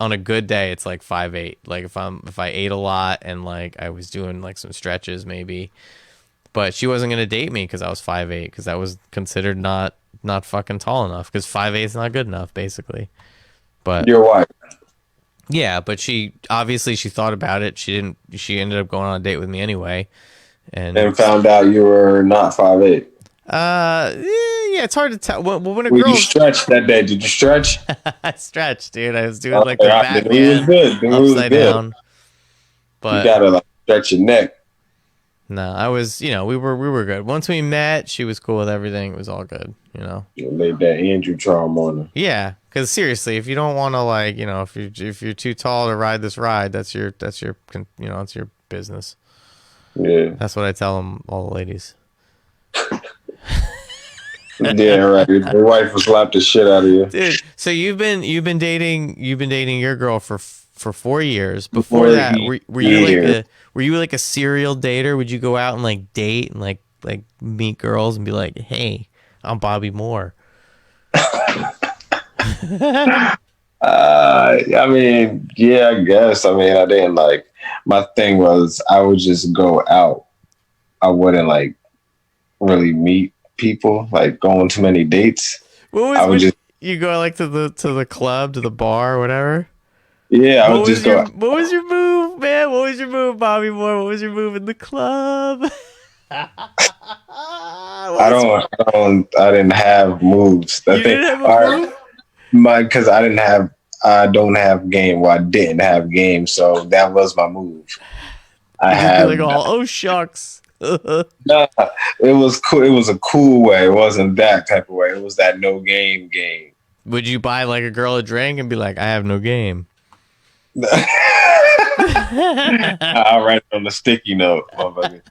on a good day, it's like 5'8". Like if I ate a lot and like I was doing like some stretches maybe, but she wasn't gonna date me because I was 5'8", because that was considered not fucking tall enough, because 5'8" is not good enough basically. But your wife, yeah, but she thought about it. She ended up going on a date with me anyway, and found out you were not 5'8". Yeah, it's hard to tell. When a girl, you stretched that day? Did you stretch? I stretched, dude. I was doing like the Batman upside down. But you gotta like stretch your neck. No, I was, we were good. Once we met, she was cool with everything. It was all good, You laid that Andrew charm on her. Yeah, because seriously, if you don't want to like, if you're too tall to ride this ride, that's your it's your business. Yeah, that's what I tell them, all the ladies. Yeah, right. Your wife will slap the shit out of you, dude. So you've been dating your girl for 4 years. Before that, were you like a serial dater? Would you go out and like date and like meet girls and be like, hey, I'm Bobby Moore? I mean, yeah, I guess. I mean, I didn't like. My thing was I would just go out. I wouldn't like really meet people, like go on too many dates. You go like to the club, to the bar, or whatever. Yeah, I would just go. What was your move, man? What was your move, Bobby Moore? What was your move in the club? I didn't have moves. Didn't have a move? Because I didn't have. I don't have game. Well, I didn't have game, so that was my move. I have like, oh shucks. nah, it was cool. It was a cool way. It wasn't that type of way. It was that no game. Would you buy like a girl a drink and be like, I have no game? I'll write it on a sticky note, motherfucker.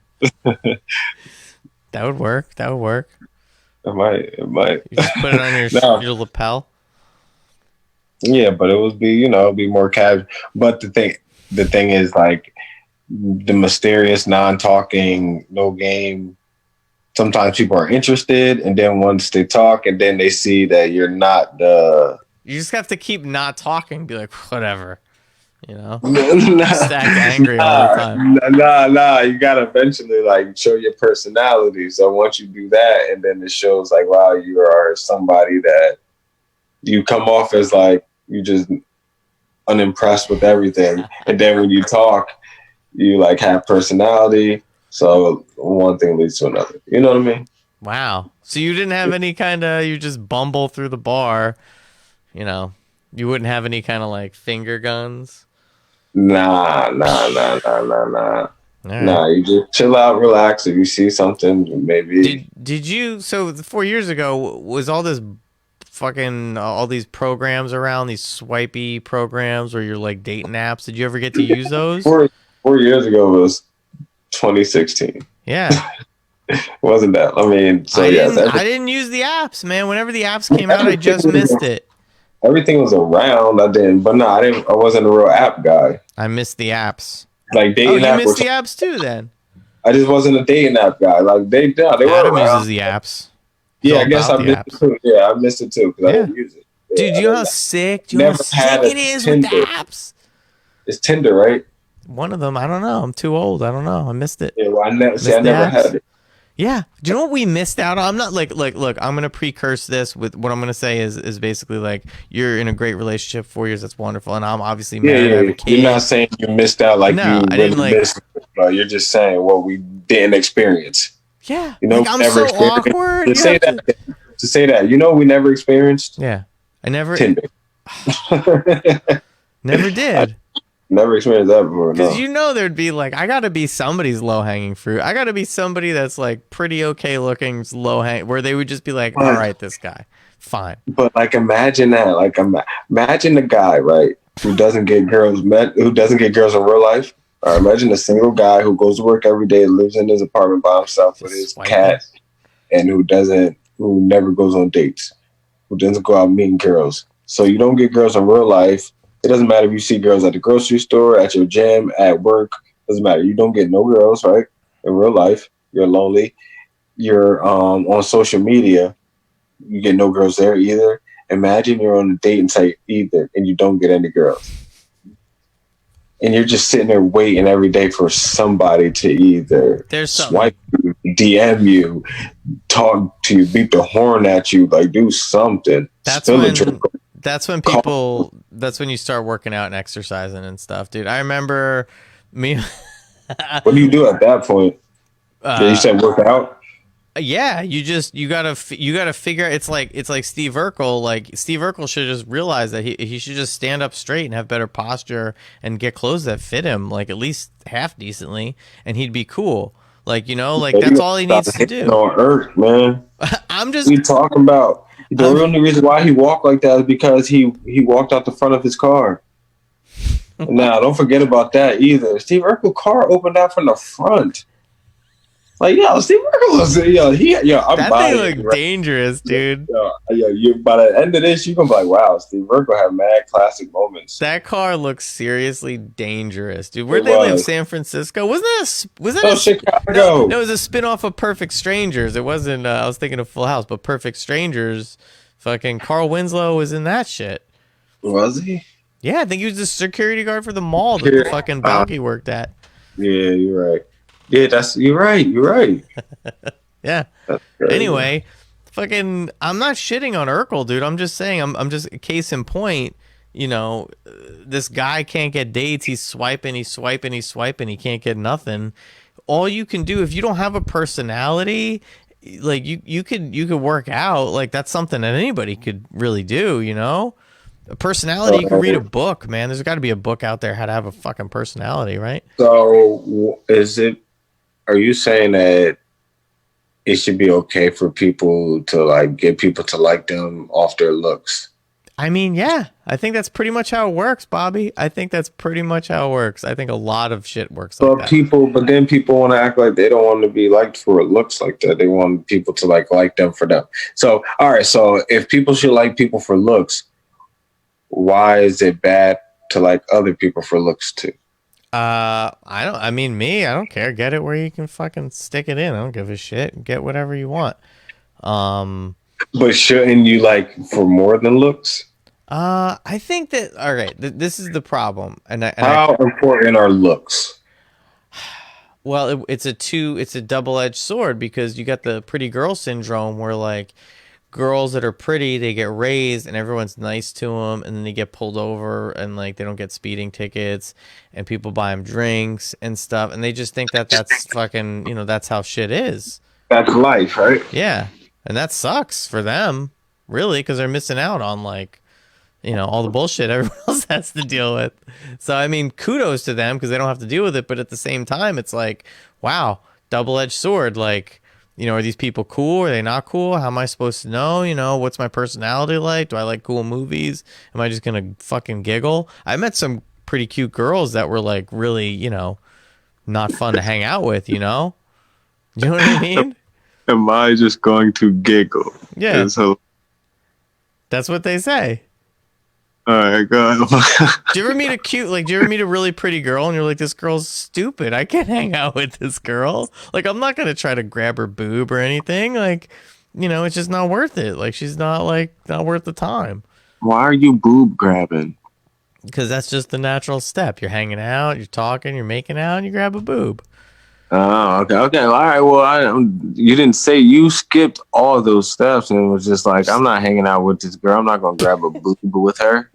That would work. That would work. It might. You just put it on your lapel. Yeah, but it would be, be more casual. But the thing is, like, the mysterious, non-talking, no game. Sometimes people are interested, and then once they talk, and then they see that you're not the. You just have to keep not talking. Be like, whatever, Stack angry all the time. Nah. You gotta eventually like show your personality. So once you do that, and then it shows like, wow, you are somebody that you come off as like you just unimpressed with everything, and then when you talk, you like have personality. So one thing leads to another. You know what I mean? Wow. So you didn't have any kind of, you just bumble through the bar, you wouldn't have any kind of like finger guns? Nah. Right. Nah, you just chill out, relax. If you see something, maybe. Did you, so 4 years ago, was all this fucking, all these programs around, these swipey programs where you're like dating apps, did you ever get to use those? 4 years ago was 2016. Yeah. Wasn't that? I mean, so I didn't use the apps, man. Whenever the apps came out, I just missed it. Everything was around. I wasn't a real app guy. I missed the apps. Like dating you missed the apps too, then. I just wasn't a dating app guy. Like they were Adam around. uses the apps. Yeah, I guess I missed it too. Yeah, I missed it too because I didn't use it. Dude, you know how sick? Do you know how sick it is with the apps? It's Tinder, right? One of them, I don't know. I'm too old. I don't know. I missed it. Yeah, well, I never had it. Yeah. Do you know what we missed out on? I'm not like, look, I'm going to precurse this with what I'm going to say is basically like, you're in a great relationship, 4 years. That's wonderful. And I'm obviously married. I have a kid. You're not saying you missed out like no, you I didn't really missed it. You're just saying what we didn't experience. Yeah. Like, I'm so awkward. To say that, we never experienced. Yeah. I never. Tinder. Never did. Never experienced that before. Because no. There'd be like, I got to be somebody's low hanging fruit. I got to be somebody that's like pretty okay looking, low hang, where they would just be like, all right, this guy, fine. But like, imagine that. Like, imagine the guy, right, who doesn't get girls in real life. Or imagine a single guy who goes to work every day, lives in his apartment by himself with his cat, and who never goes on dates, who doesn't go out meeting girls. So you don't get girls in real life. It doesn't matter if you see girls at the grocery store, at your gym, at work. Doesn't matter. You don't get no girls, right? In real life, you're lonely. You're on social media. You get no girls there either. Imagine you're on a dating site either, and you don't get any girls. And you're just sitting there waiting every day for somebody to either swipe you, DM you, talk to you, beat the horn at you, like do something. That's when you start working out and exercising and stuff, dude. I remember me. What do you do at that point? You said work out? Yeah, you gotta figure. It's like Steve Urkel. Like Steve Urkel should just realize that he should just stand up straight and have better posture and get clothes that fit him, like at least half decently, and he'd be cool. Like that's all he needs to do. On Earth, man. I'm just. What you talking about? The only reason why he walked like that is because he walked out the front of his car. Now, don't forget about that either. Steve Urkel's car opened out from the front. Like, Steve Urkel was, I'm that buying thing looked dangerous, dude. You by the end of this, you're gonna be like, wow, Steve Urkel had mad classic moments. That car looks seriously dangerous, dude. Where'd they live? San Francisco? Was that Chicago? No, it was a spinoff of Perfect Strangers. It wasn't. I was thinking of Full House, but Perfect Strangers. Fucking Carl Winslow was in that shit. Was he? Yeah, I think he was the security guard for the mall that the fucking Balky worked at. Yeah, you're right. Yeah, you're right. Yeah. Anyway, fucking, I'm not shitting on Urkel, dude. I'm just saying, I'm just case in point. This guy can't get dates. He's swiping. He can't get nothing. All you can do, if you don't have a personality, like you could work out. Like that's something that anybody could really do. A personality, you can read a book, man. There's got to be a book out there how to have a fucking personality, right? So are you saying that it should be okay for people to like get people to like them off their looks? I mean, yeah, I think that's pretty much how it works, Bobby. I think that's pretty much how it works. I think a lot of shit works like that. But then people want to act like they don't want to be liked for it looks like that. They want people to like them for them. So, all right. So if people should like people for looks, why is it bad to like other people for looks too? I don't care. Get it where you can fucking stick it in. I don't give a shit. Get whatever you want. But shouldn't you like for more than looks? I think that, all right, this is the problem. How important are looks? Well, it's a double-edged sword, because you got the pretty girl syndrome where like girls that are pretty, they get raised and everyone's nice to them, and then they get pulled over and like they don't get speeding tickets and people buy them drinks and stuff, and they just think that that's fucking, that's how shit is. That's life, right? Yeah. And that sucks for them, really, because they're missing out on like, all the bullshit everyone else has to deal with. So, I mean, kudos to them because they don't have to deal with it. But at the same time, it's like, wow, double-edged sword. Like, are these people cool? Are they not cool? How am I supposed to know? What's my personality like? Do I like cool movies? Am I just going to fucking giggle? I met some pretty cute girls that were like really, not fun to hang out with, You know what I mean? Am I just going to giggle? Yeah. That's what they say. All right, go ahead. Do you ever meet a really pretty girl and you're like, this girl's stupid. I can't hang out with this girl. Like, I'm not going to try to grab her boob or anything. Like, it's just not worth it. Like, she's not worth the time. Why are you boob grabbing? Because that's just the natural step. You're hanging out, you're talking, you're making out, and you grab a boob. Oh, okay. All right. Well, you didn't say, you skipped all those steps and it was just like, I'm not hanging out with this girl. I'm not going to grab a boob with her.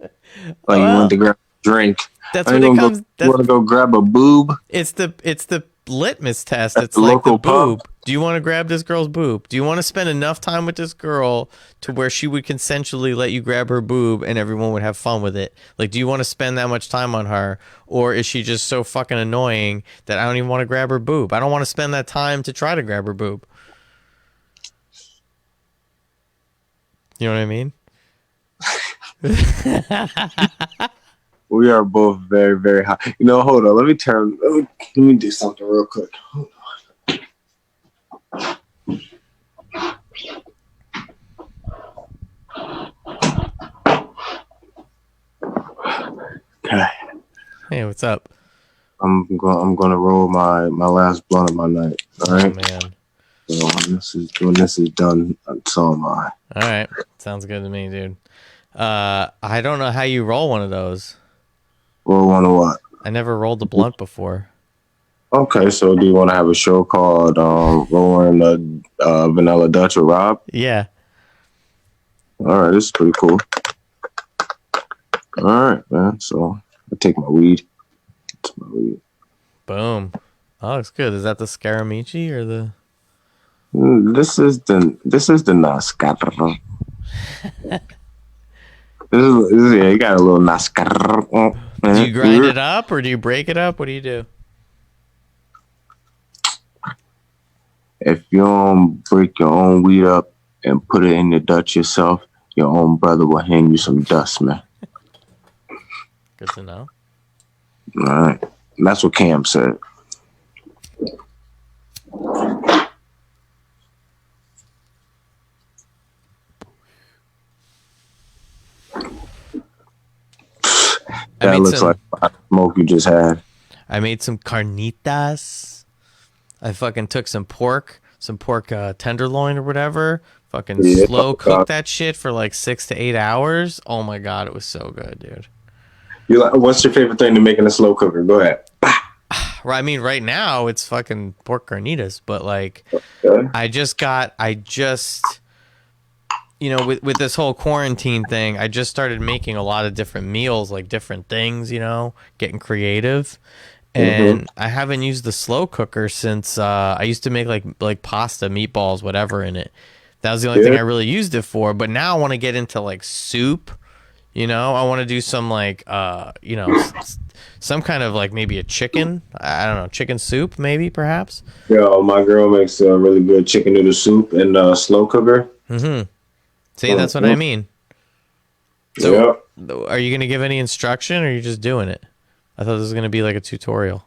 Like, you want to grab a drink. That's when it comes. You want to go grab a boob? It's the litmus test. It's like the boob. Pub? Do you want to grab this girl's boob? Do you want to spend enough time with this girl to where she would consensually let you grab her boob and everyone would have fun with it? Like, do you want to spend that much time on her? Or is she just so fucking annoying that I don't even want to grab her boob? I don't want to spend that time to try to grab her boob. You know what I mean? We are both very, very high. Hold on. Let me do something real quick. Hold on. Okay. Hey, what's up? I'm going to roll my last blunt of my night. All right, man. So when this is done, so am I. All right, sounds good to me, dude. I don't know how you roll one of those. Roll one of what? I never rolled a blunt before. Okay, so do you want to have a show called Rolling Vanilla Dutch with Rob? Yeah. All right, this is pretty cool. All right, man. So I take my weed. It's my weed. Boom. Oh, looks good. Is that the Scaramucci or the? This is the Nascar. This is you got a little Nascar. Do you grind it up or do you break it up? What do you do? If you don't break your own weed up and put it in the Dutch yourself, your own brother will hand you some dust, man. Good to know. All right. That's what Cam said. That looks like a smoke you just had. I made some carnitas. I fucking took some pork tenderloin or whatever. Fucking slow cooked that shit for like 6 to 8 hours. Oh my god, it was so good, dude. What's your favorite thing to make in a slow cooker? Go ahead. I mean, right now it's fucking pork carnitas, but like, okay. I just with this whole quarantine thing, I just started making a lot of different meals, like different things, getting creative. And I haven't used the slow cooker since I used to make like pasta, meatballs, whatever in it. That was the only thing I really used it for. But now I want to get into like soup, You know, I want to do some like, some kind of like maybe a chicken. I don't know, chicken soup, maybe perhaps. Yo, my girl makes a really good chicken noodle soup and slow cooker. Mm-hmm. See, that's what I mean. So, are you gonna give any instruction, or are you just doing it? I thought this was gonna be like a tutorial.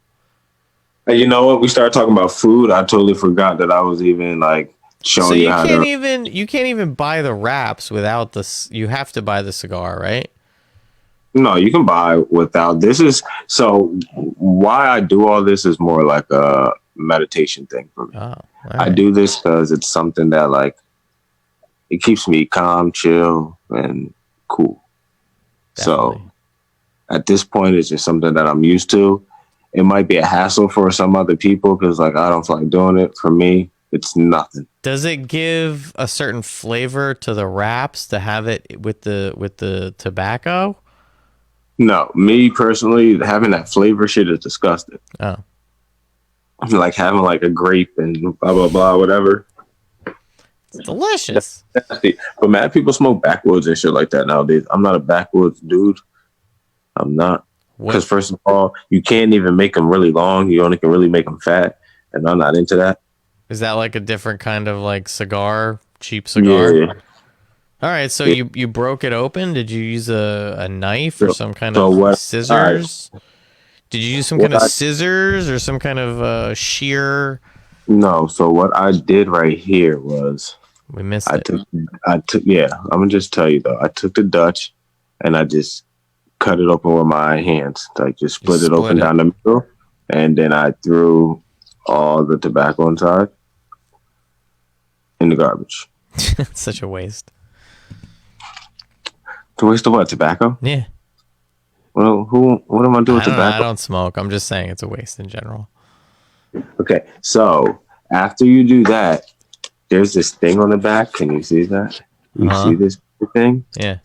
Hey, you know what? We started talking about food. I totally forgot that I was even like showing you how to. You can't even buy the wraps without this. You have to buy the cigar, right? No, you can buy without. This is so. Why I do all this is more like a meditation thing for me. Oh, I do this because it's something that like it keeps me calm, chill, and cool. Definitely. So at this point, it's just something that I'm used to. It might be a hassle for some other people because like I don't feel like doing it. For me, it's nothing. Does it give a certain flavor to the wraps to have it with the tobacco? No, me personally, having that flavor shit is disgusting. Oh. Like having like a grape and blah, blah, blah, whatever. It's delicious. That's nasty. But mad people smoke backwoods and shit like that nowadays. I'm not a backwoods dude. I'm not. Because first of all, you can't even make them really long. You only can really make them fat. And I'm not into that. Is that like a different kind of like cigar, cheap cigar? Yeah. All right, so you broke it open. Did you use a knife or some kind of scissors? Right. Did you use some kind of scissors or some kind of shear? No. So what I did right here was we missed it. I took. Yeah, I'm gonna just tell you though. I took the Dutch and I just cut it open with my hands. Like just split it open down the middle, and then I threw all the tobacco inside in the garbage. Such a waste. To waste of what? Tobacco? Yeah. Well, what am I doing with tobacco? I don't smoke. I'm just saying it's a waste in general. Okay, so after you do that, there's this thing on the back. Can you see that? You see this thing? Yeah.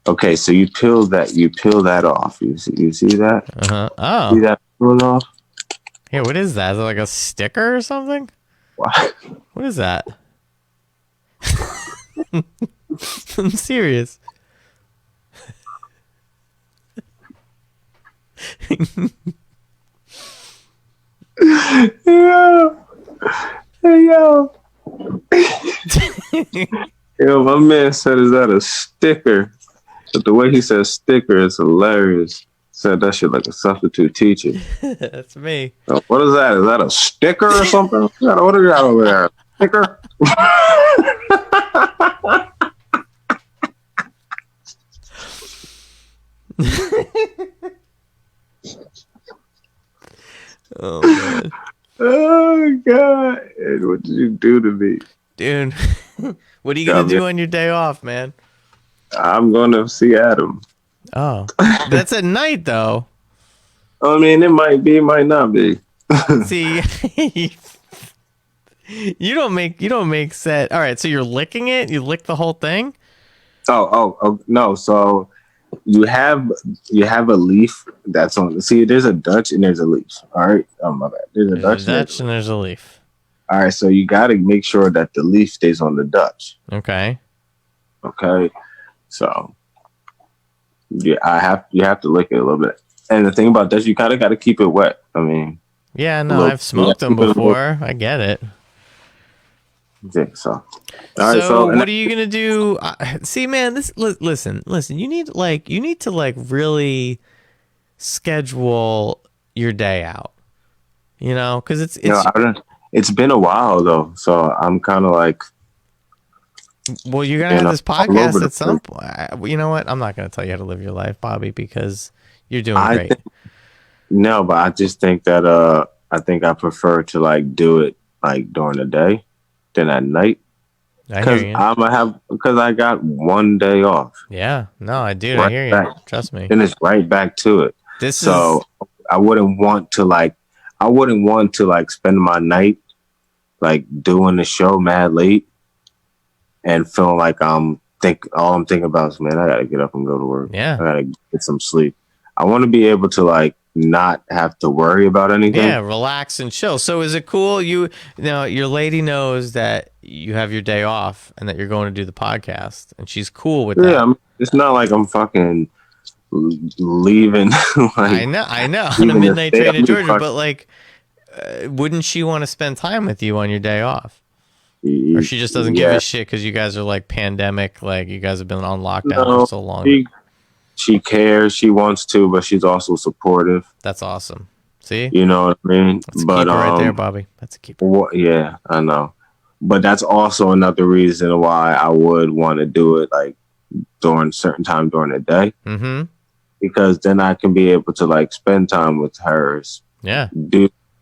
Okay, so you peel that off. You see that? Oh. See that peeling off? Yeah, what is that? Is it like a sticker or something? What? What is that? I'm serious. Yo. Yo, my man said, is that a sticker? But the way he says sticker is hilarious. Said that shit like a substitute teacher. That's me. So what is that? Is that a sticker or something? What do you got over there? Sticker? Oh man. Oh god. What did you do to me? Dude. What are you gonna do on your day off, man? I'm gonna see Adam. Oh. That's at night though. I mean, it might be, it might not be. See, you don't make set. All right, so you're licking it? You lick the whole thing? Oh no, so you have a leaf that's on. See, there's a Dutch and there's a leaf. All right. Oh my bad. There's a Dutch and there's a leaf. All right. So you got to make sure that the leaf stays on the Dutch. Okay. Okay. So yeah, you have to lick it a little bit. And the thing about Dutch, you kind of got to keep it wet. I mean. Yeah. No, I've smoked them before. I get it. Yeah, so what are you gonna do? See, man, listen. You need to really schedule your day out. You know, because it's been a while though, so I'm kind of like. Well, you're gonna have this podcast at some point. You know what? I'm not gonna tell you how to live your life, Bobby, because you're doing great. No, but I just think that I think I prefer to like do it like during the day than at night. Because I got one day off. Yeah, no, I do. I hear you. Trust me. Then it's right back to it. I wouldn't want to spend my night like doing the show mad late and feeling like all I'm thinking about is, man, I gotta get up and go to work. Yeah, I gotta get some sleep. I want to be able to like not have to worry about anything. Yeah, relax and chill. So is it cool? Your lady knows that you have your day off and that you're going to do the podcast, and she's cool with that. It's not like I'm fucking leaving. Like, I know. On a midnight train to Georgia, but like, wouldn't she want to spend time with you on your day off? Or she just doesn't give a shit because you guys are like pandemic, like you guys have been on lockdown for so long. She cares, she wants to, but she's also supportive. That's awesome. See? You know what I mean? That's a keeper right there, Bobby. That's a keeper. Yeah, I know. But that's also another reason why I would want to do it like during certain time during the day. Mm-hmm. Because then I can be able to like spend time with her. Yeah.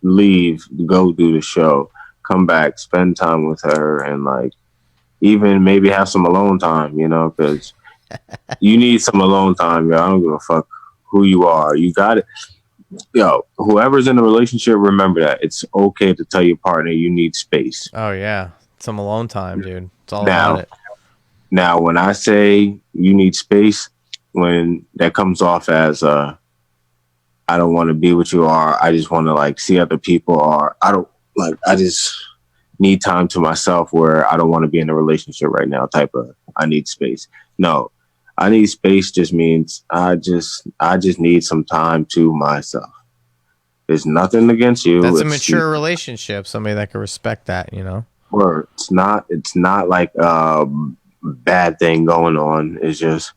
Leave, go do the show, come back, spend time with her, and like even maybe have some alone time, you know, because you need some alone time, yo. I don't give a fuck who you are. You got it. Yo, whoever's in a relationship, remember that. It's okay to tell your partner you need space. Oh, yeah. Some alone time, dude. It's all about it. Now, when I say you need space, when that comes off as I don't want to be with you, or I just want to like see other people, or I just need time to myself where I don't want to be in a relationship right now type of I need space. No, I need space just means I just need some time to myself. There's nothing against you. That's a mature relationship, somebody that can respect that, you know? Or it's not like a bad thing going on. It's just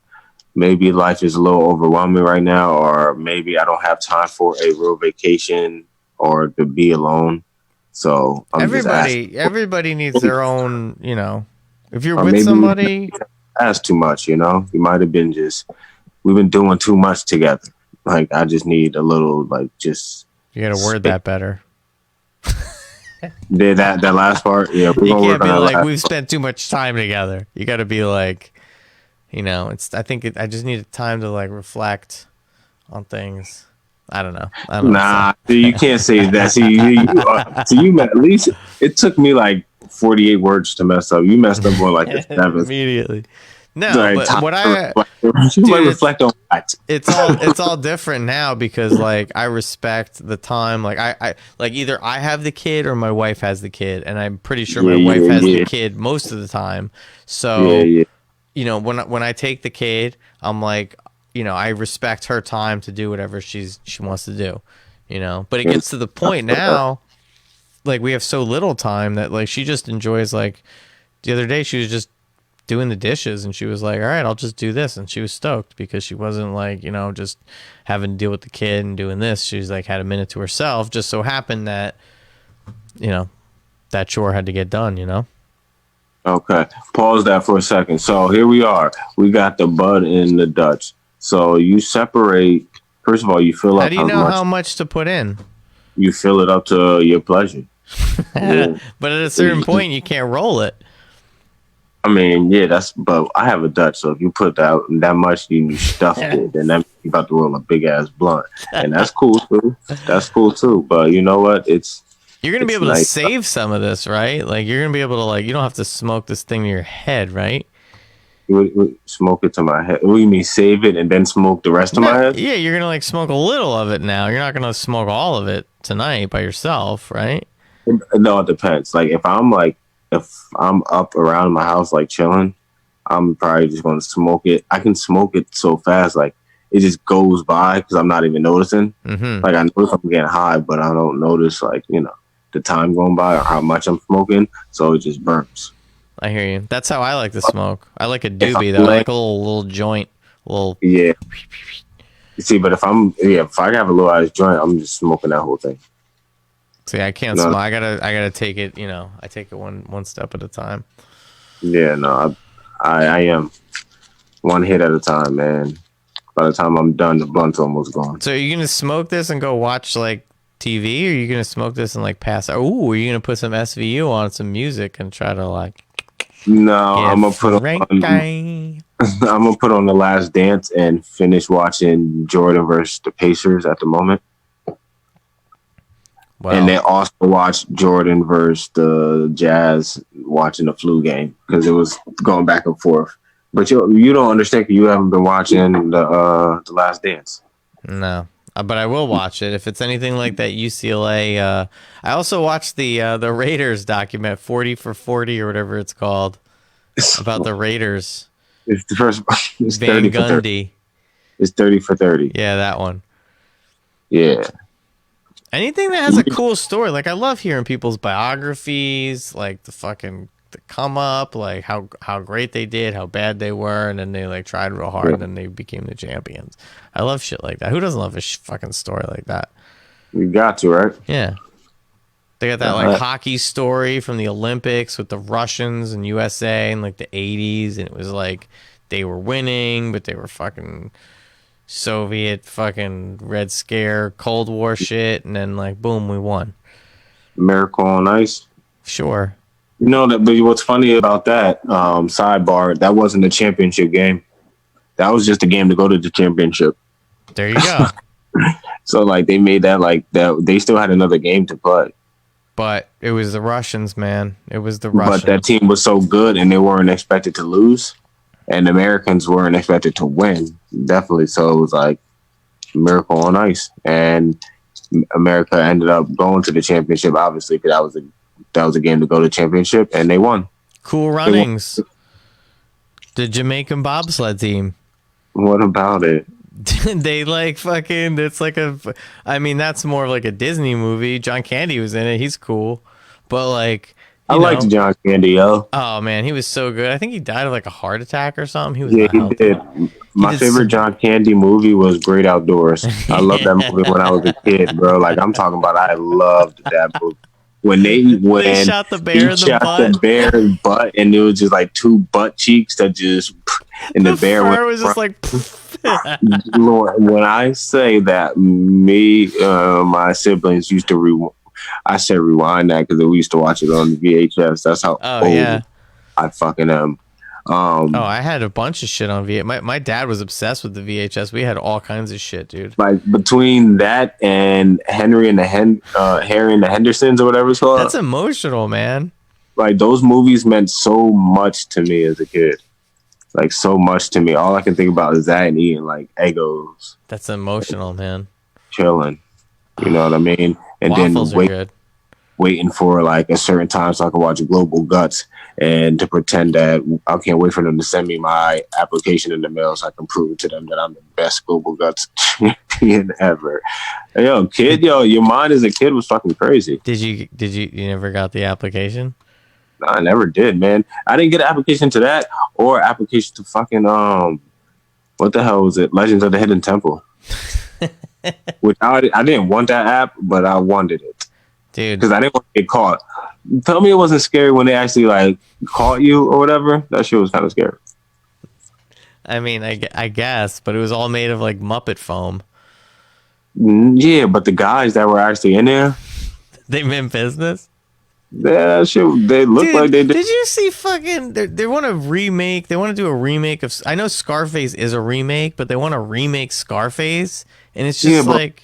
maybe life is a little overwhelming right now, or maybe I don't have time for a real vacation or to be alone. So everybody needs their own, you know. If you're with somebody, that's too much, you know. You might have been we've been doing too much together. Like I just need a little, like just. You got to word that better. Did that last part? Yeah, you can't be like we've spent too much time together. You got to be like, you know, I just need time to like reflect on things. I don't know. Nah, you can't say that. See, you at least it took me like 48 words to mess up. You messed up on like the 7th. Immediately. No, like, but what reflect on that. It's all different now because like I respect the time. Like I like either I have the kid or my wife has the kid, and I'm pretty sure my wife has the kid most of the time. So you know, when I take the kid, I'm like, you know, I respect her time to do whatever she wants to do, you know. But it gets to the point now, like we have so little time that like she just enjoys, like the other day she was just doing the dishes and she was like, all right, I'll just do this, and she was stoked because she wasn't like, you know, just having to deal with the kid and doing this. She was like had a minute to herself. Just so happened that, you know, that chore had to get done, you know. Okay, pause that for a second. So here we are. We got the Bud and the Dutch. So you separate. First of all, you fill up. How do you know how much to put in? You fill it up to your pleasure. But at a certain point, you can't roll it. I mean, yeah, but I have a Dutch, so if you put that much, you stuff it, then that you about to roll a big ass blunt, and that's cool too. That's cool too. But you know what? You're gonna be able to save some of this, right? Like you're gonna be able to you don't have to smoke this thing to your head, right? Smoke it to my head. What do you mean, save it and then smoke the rest of my head? Yeah, you're gonna smoke a little of it now. You're not gonna smoke all of it tonight by yourself, right? No, it depends. Like if I'm up around my house like chilling, I'm probably just gonna smoke it. I can smoke it so fast, like it just goes by because I'm not even noticing. Mm-hmm. Like I notice I'm getting high, but I don't notice the time going by or how much I'm smoking, so it just burns. I hear you. That's how I like to smoke. I like a doobie though. I like a little joint. Yeah. You see, but if I have a little ass joint, I'm just smoking that whole thing. See, I can't smoke. I gotta take it. You know, I take it one step at a time. Yeah, no, I am one hit at a time, man. By the time I'm done, the blunt's almost gone. So are you gonna smoke this and go watch like TV, or are you gonna smoke this and like pass out? Ooh, are you gonna put some SVU on some music and try to like? No, I'm gonna put I'm gonna put on The Last Dance and finish watching Jordan versus the Pacers at the moment. Wow. And then also watch Jordan versus the Jazz, watching the flu game because it was going back and forth. But you don't understand because you haven't been watching the Last Dance. No, but I will watch it if it's anything like that UCLA. I also watched the Raiders document 40 for 40 or whatever it's called about the Raiders. It's the first. It's Van 30 for 30. Gundy. It's 30 for 30. Yeah, that one. Yeah. Anything that has a cool story. Like, I love hearing people's biographies, like the come up, like how great they did, how bad they were, and then they like tried real hard, and then they became the champions. I love shit like that. Who doesn't love a fucking story like that? You got to, right? Yeah. They got that like hockey story from the Olympics with the Russians and USA in like the 80s, and it was like they were winning, but they were fucking Soviet fucking Red Scare, Cold War shit, and then like boom, we won. Miracle on Ice. Sure. You know that, but what's funny about that, sidebar, that wasn't a championship game. That was just a game to go to the championship. There you go. So like they made that like that they still had another game to play. But it was the Russians, man. It was the Russians. But that team was so good and they weren't expected to lose. And the Americans weren't expected to win. Definitely. So it was like miracle on ice. And America ended up going to the championship, obviously, because that was a game to go to the championship, and they won. Cool runnings. The Jamaican bobsled team. What about it? They like fucking, it's like I mean, that's more of like a Disney movie. John Candy was in it. He's cool. But like, I liked John Candy, yo. Oh man, he was so good. I think he died of like a heart attack or something. He was he did. My favorite John Candy movie was Great Outdoors. I loved that movie when I was a kid, bro. Like I'm talking about, I loved that movie. When they shot the bear in the butt, and it was just like two butt cheeks that just, and the bear was just like. Lord, when I say that, my siblings used to I said rewind that because we used to watch it on the VHS. That's how old I fucking am. I had a bunch of shit on VHS. My dad was obsessed with the VHS. We had all kinds of shit, dude. Like between that and Harry and the Hendersons or whatever it's called. That's emotional, man. Like those movies meant so much to me as a kid. Like so much to me. All I can think about is that and eating like Eggos. That's emotional, man. Chilling. You know what I mean? And Waffles then waiting for like a certain time so I can watch Global Guts and to pretend that I can't wait for them to send me my application in the mail so I can prove to them that I'm the best Global Guts champion ever. Yo, kid, your mind as a kid was fucking crazy. Did you never got the application? No, I never did, man. I didn't get an application to that or application to fucking what the hell was it? Legends of the Hidden Temple. Which I didn't want that app, but I wanted it, dude, because I didn't want to get caught. Tell me it wasn't scary when they actually like caught you or whatever. That shit was kind of scary. I mean, I guess, but it was all made of like Muppet foam. Yeah, but the guys that were actually in there, they meant business. Yeah, shit. They look like they did. Did you see fucking? They want to remake. They want to do a remake of. I know Scarface is a remake, but they want to remake Scarface, and it's just like.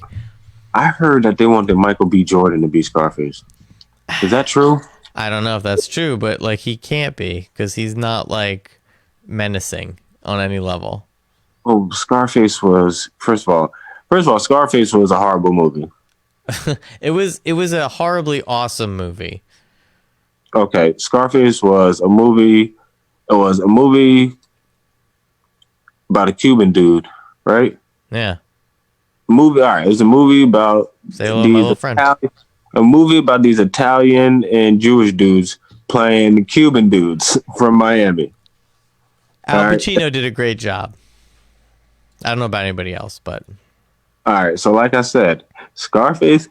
I heard that they wanted Michael B. Jordan to be Scarface. Is that true? I don't know if that's true, but like he can't be because he's not like menacing on any level. Well, Scarface was first of all, Scarface was a horrible movie. It was a horribly awesome movie. Okay, Scarface was a movie. It was a movie about a Cuban dude, right? Yeah. All right. It was a movie about Say hello, my little friend. A movie about these Italian and Jewish dudes playing Cuban dudes from Miami. Al Pacino did a great job. I don't know about anybody else, but all right. So, like I said, Scarface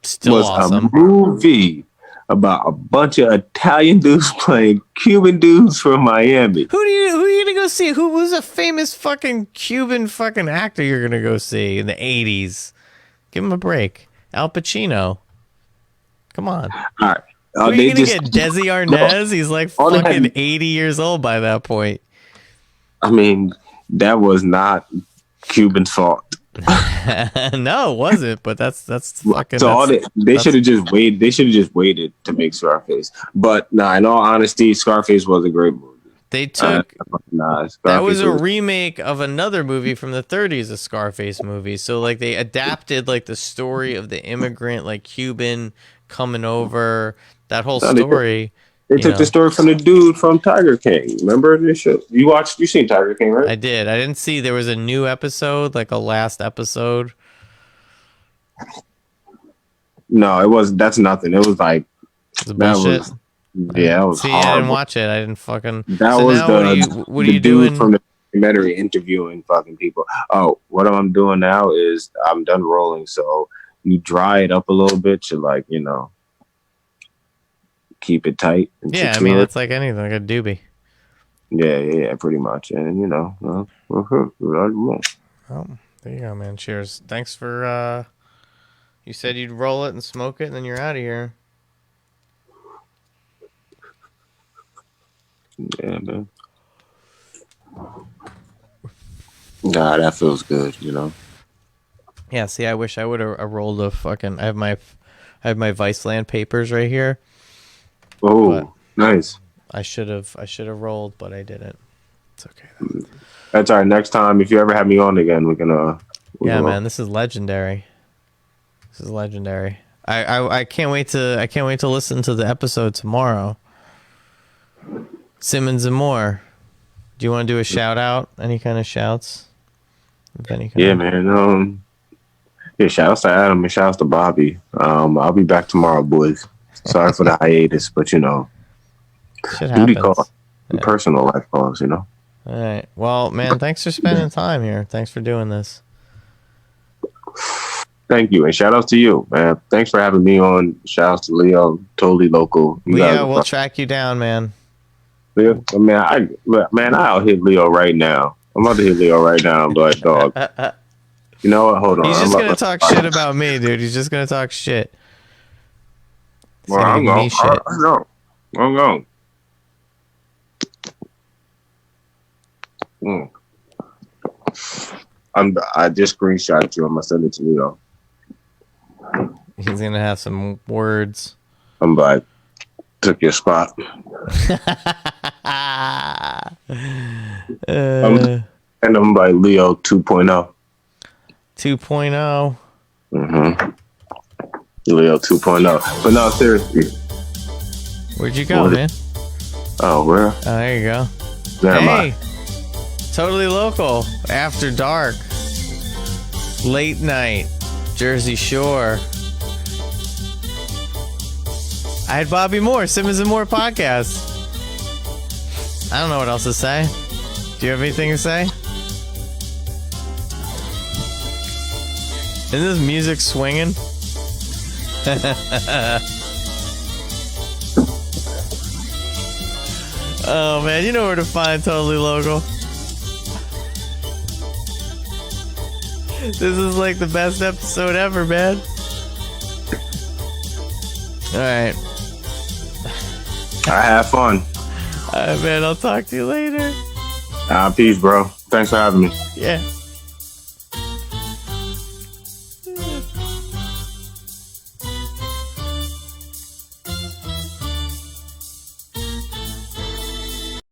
still was awesome. A movie about a bunch of Italian dudes playing Cuban dudes from Miami. Who are you gonna go see? Who was a famous fucking Cuban fucking actor you're gonna go see in the 80s? Give him a break. Al Pacino. Come on. All right. Who are you gonna get? Desi Arnaz? He's like fucking 80 years old by that point. I mean, that was not Cuban's fault. No, it wasn't. But that's fucking. So they should have just waited. They should have just waited to make Scarface. But nah, in all honesty, Scarface was a great movie. They took that was a remake of another movie from the 30s, a Scarface movie. So like they adapted like the story of the immigrant like Cuban coming over, that whole story, They took the story from the dude from Tiger King. Remember this show? You seen Tiger King, right? I did. I didn't see there was a new episode, like a last episode. No, it was. That's nothing. It was like bullshit. Yeah, it was. See, horrible. I didn't watch it. I didn't fucking. That so was now what are you dude doing from the documentary interviewing fucking people. Oh, what I'm doing now is I'm done rolling. So you dry it up a little bit to like keep it tight. And yeah, I mean it's like anything, like a doobie. Yeah, pretty much. And oh, there you go, man. Cheers. Thanks for. You said you'd roll it and smoke it, and then you're out of here. Yeah, man. Nah, that feels good, Yeah, see, I wish I would have rolled a fucking. I have my Viceland papers right here. Oh, nice. I should have rolled, but I didn't. It's okay though. That's all right. Next time, if you ever have me on again, we can. Yeah, man, this is legendary. This is legendary. I can't wait to listen to the episode tomorrow. Simmons and Moore. Do you want to do a shout out? Any kind of shouts? Yeah, man. Yeah, shouts to Adam and shouts to Bobby. I'll be back tomorrow, boys. Sorry for the hiatus, but shit duty happens. calls, personal life calls, All right. Well, man, thanks for spending time here. Thanks for doing this. Thank you, and shout out to you, man. Thanks for having me on. Shout out to Leo, totally local. We'll track you down, man. Leo, I'll hit Leo right now. I'm about to hit Leo right now. I'm like, dog. You know what? Hold on. He's just gonna talk shit about me, dude. He's just gonna talk shit. Well, I'm going. I'm going. I just screenshot you. I'm gonna send it to Leo. He's gonna have some words. I'm like, took your spot. And I'm by Leo 2.0. 2.0. Leo 2.0. But no, seriously. Where'd you go, man? Oh, where? Oh, there you go. Hey, totally local. After dark. Late night. Jersey Shore. I had Bobby Moore, Simmons and Moore podcast. I don't know what else to say. Do you have anything to say? Isn't this music swinging? Oh man, you know where to find Totally Local. This is like the best episode ever, man. Alright. I have fun. Alright, man, I'll talk to you later. Peace, bro. Thanks for having me. Yeah.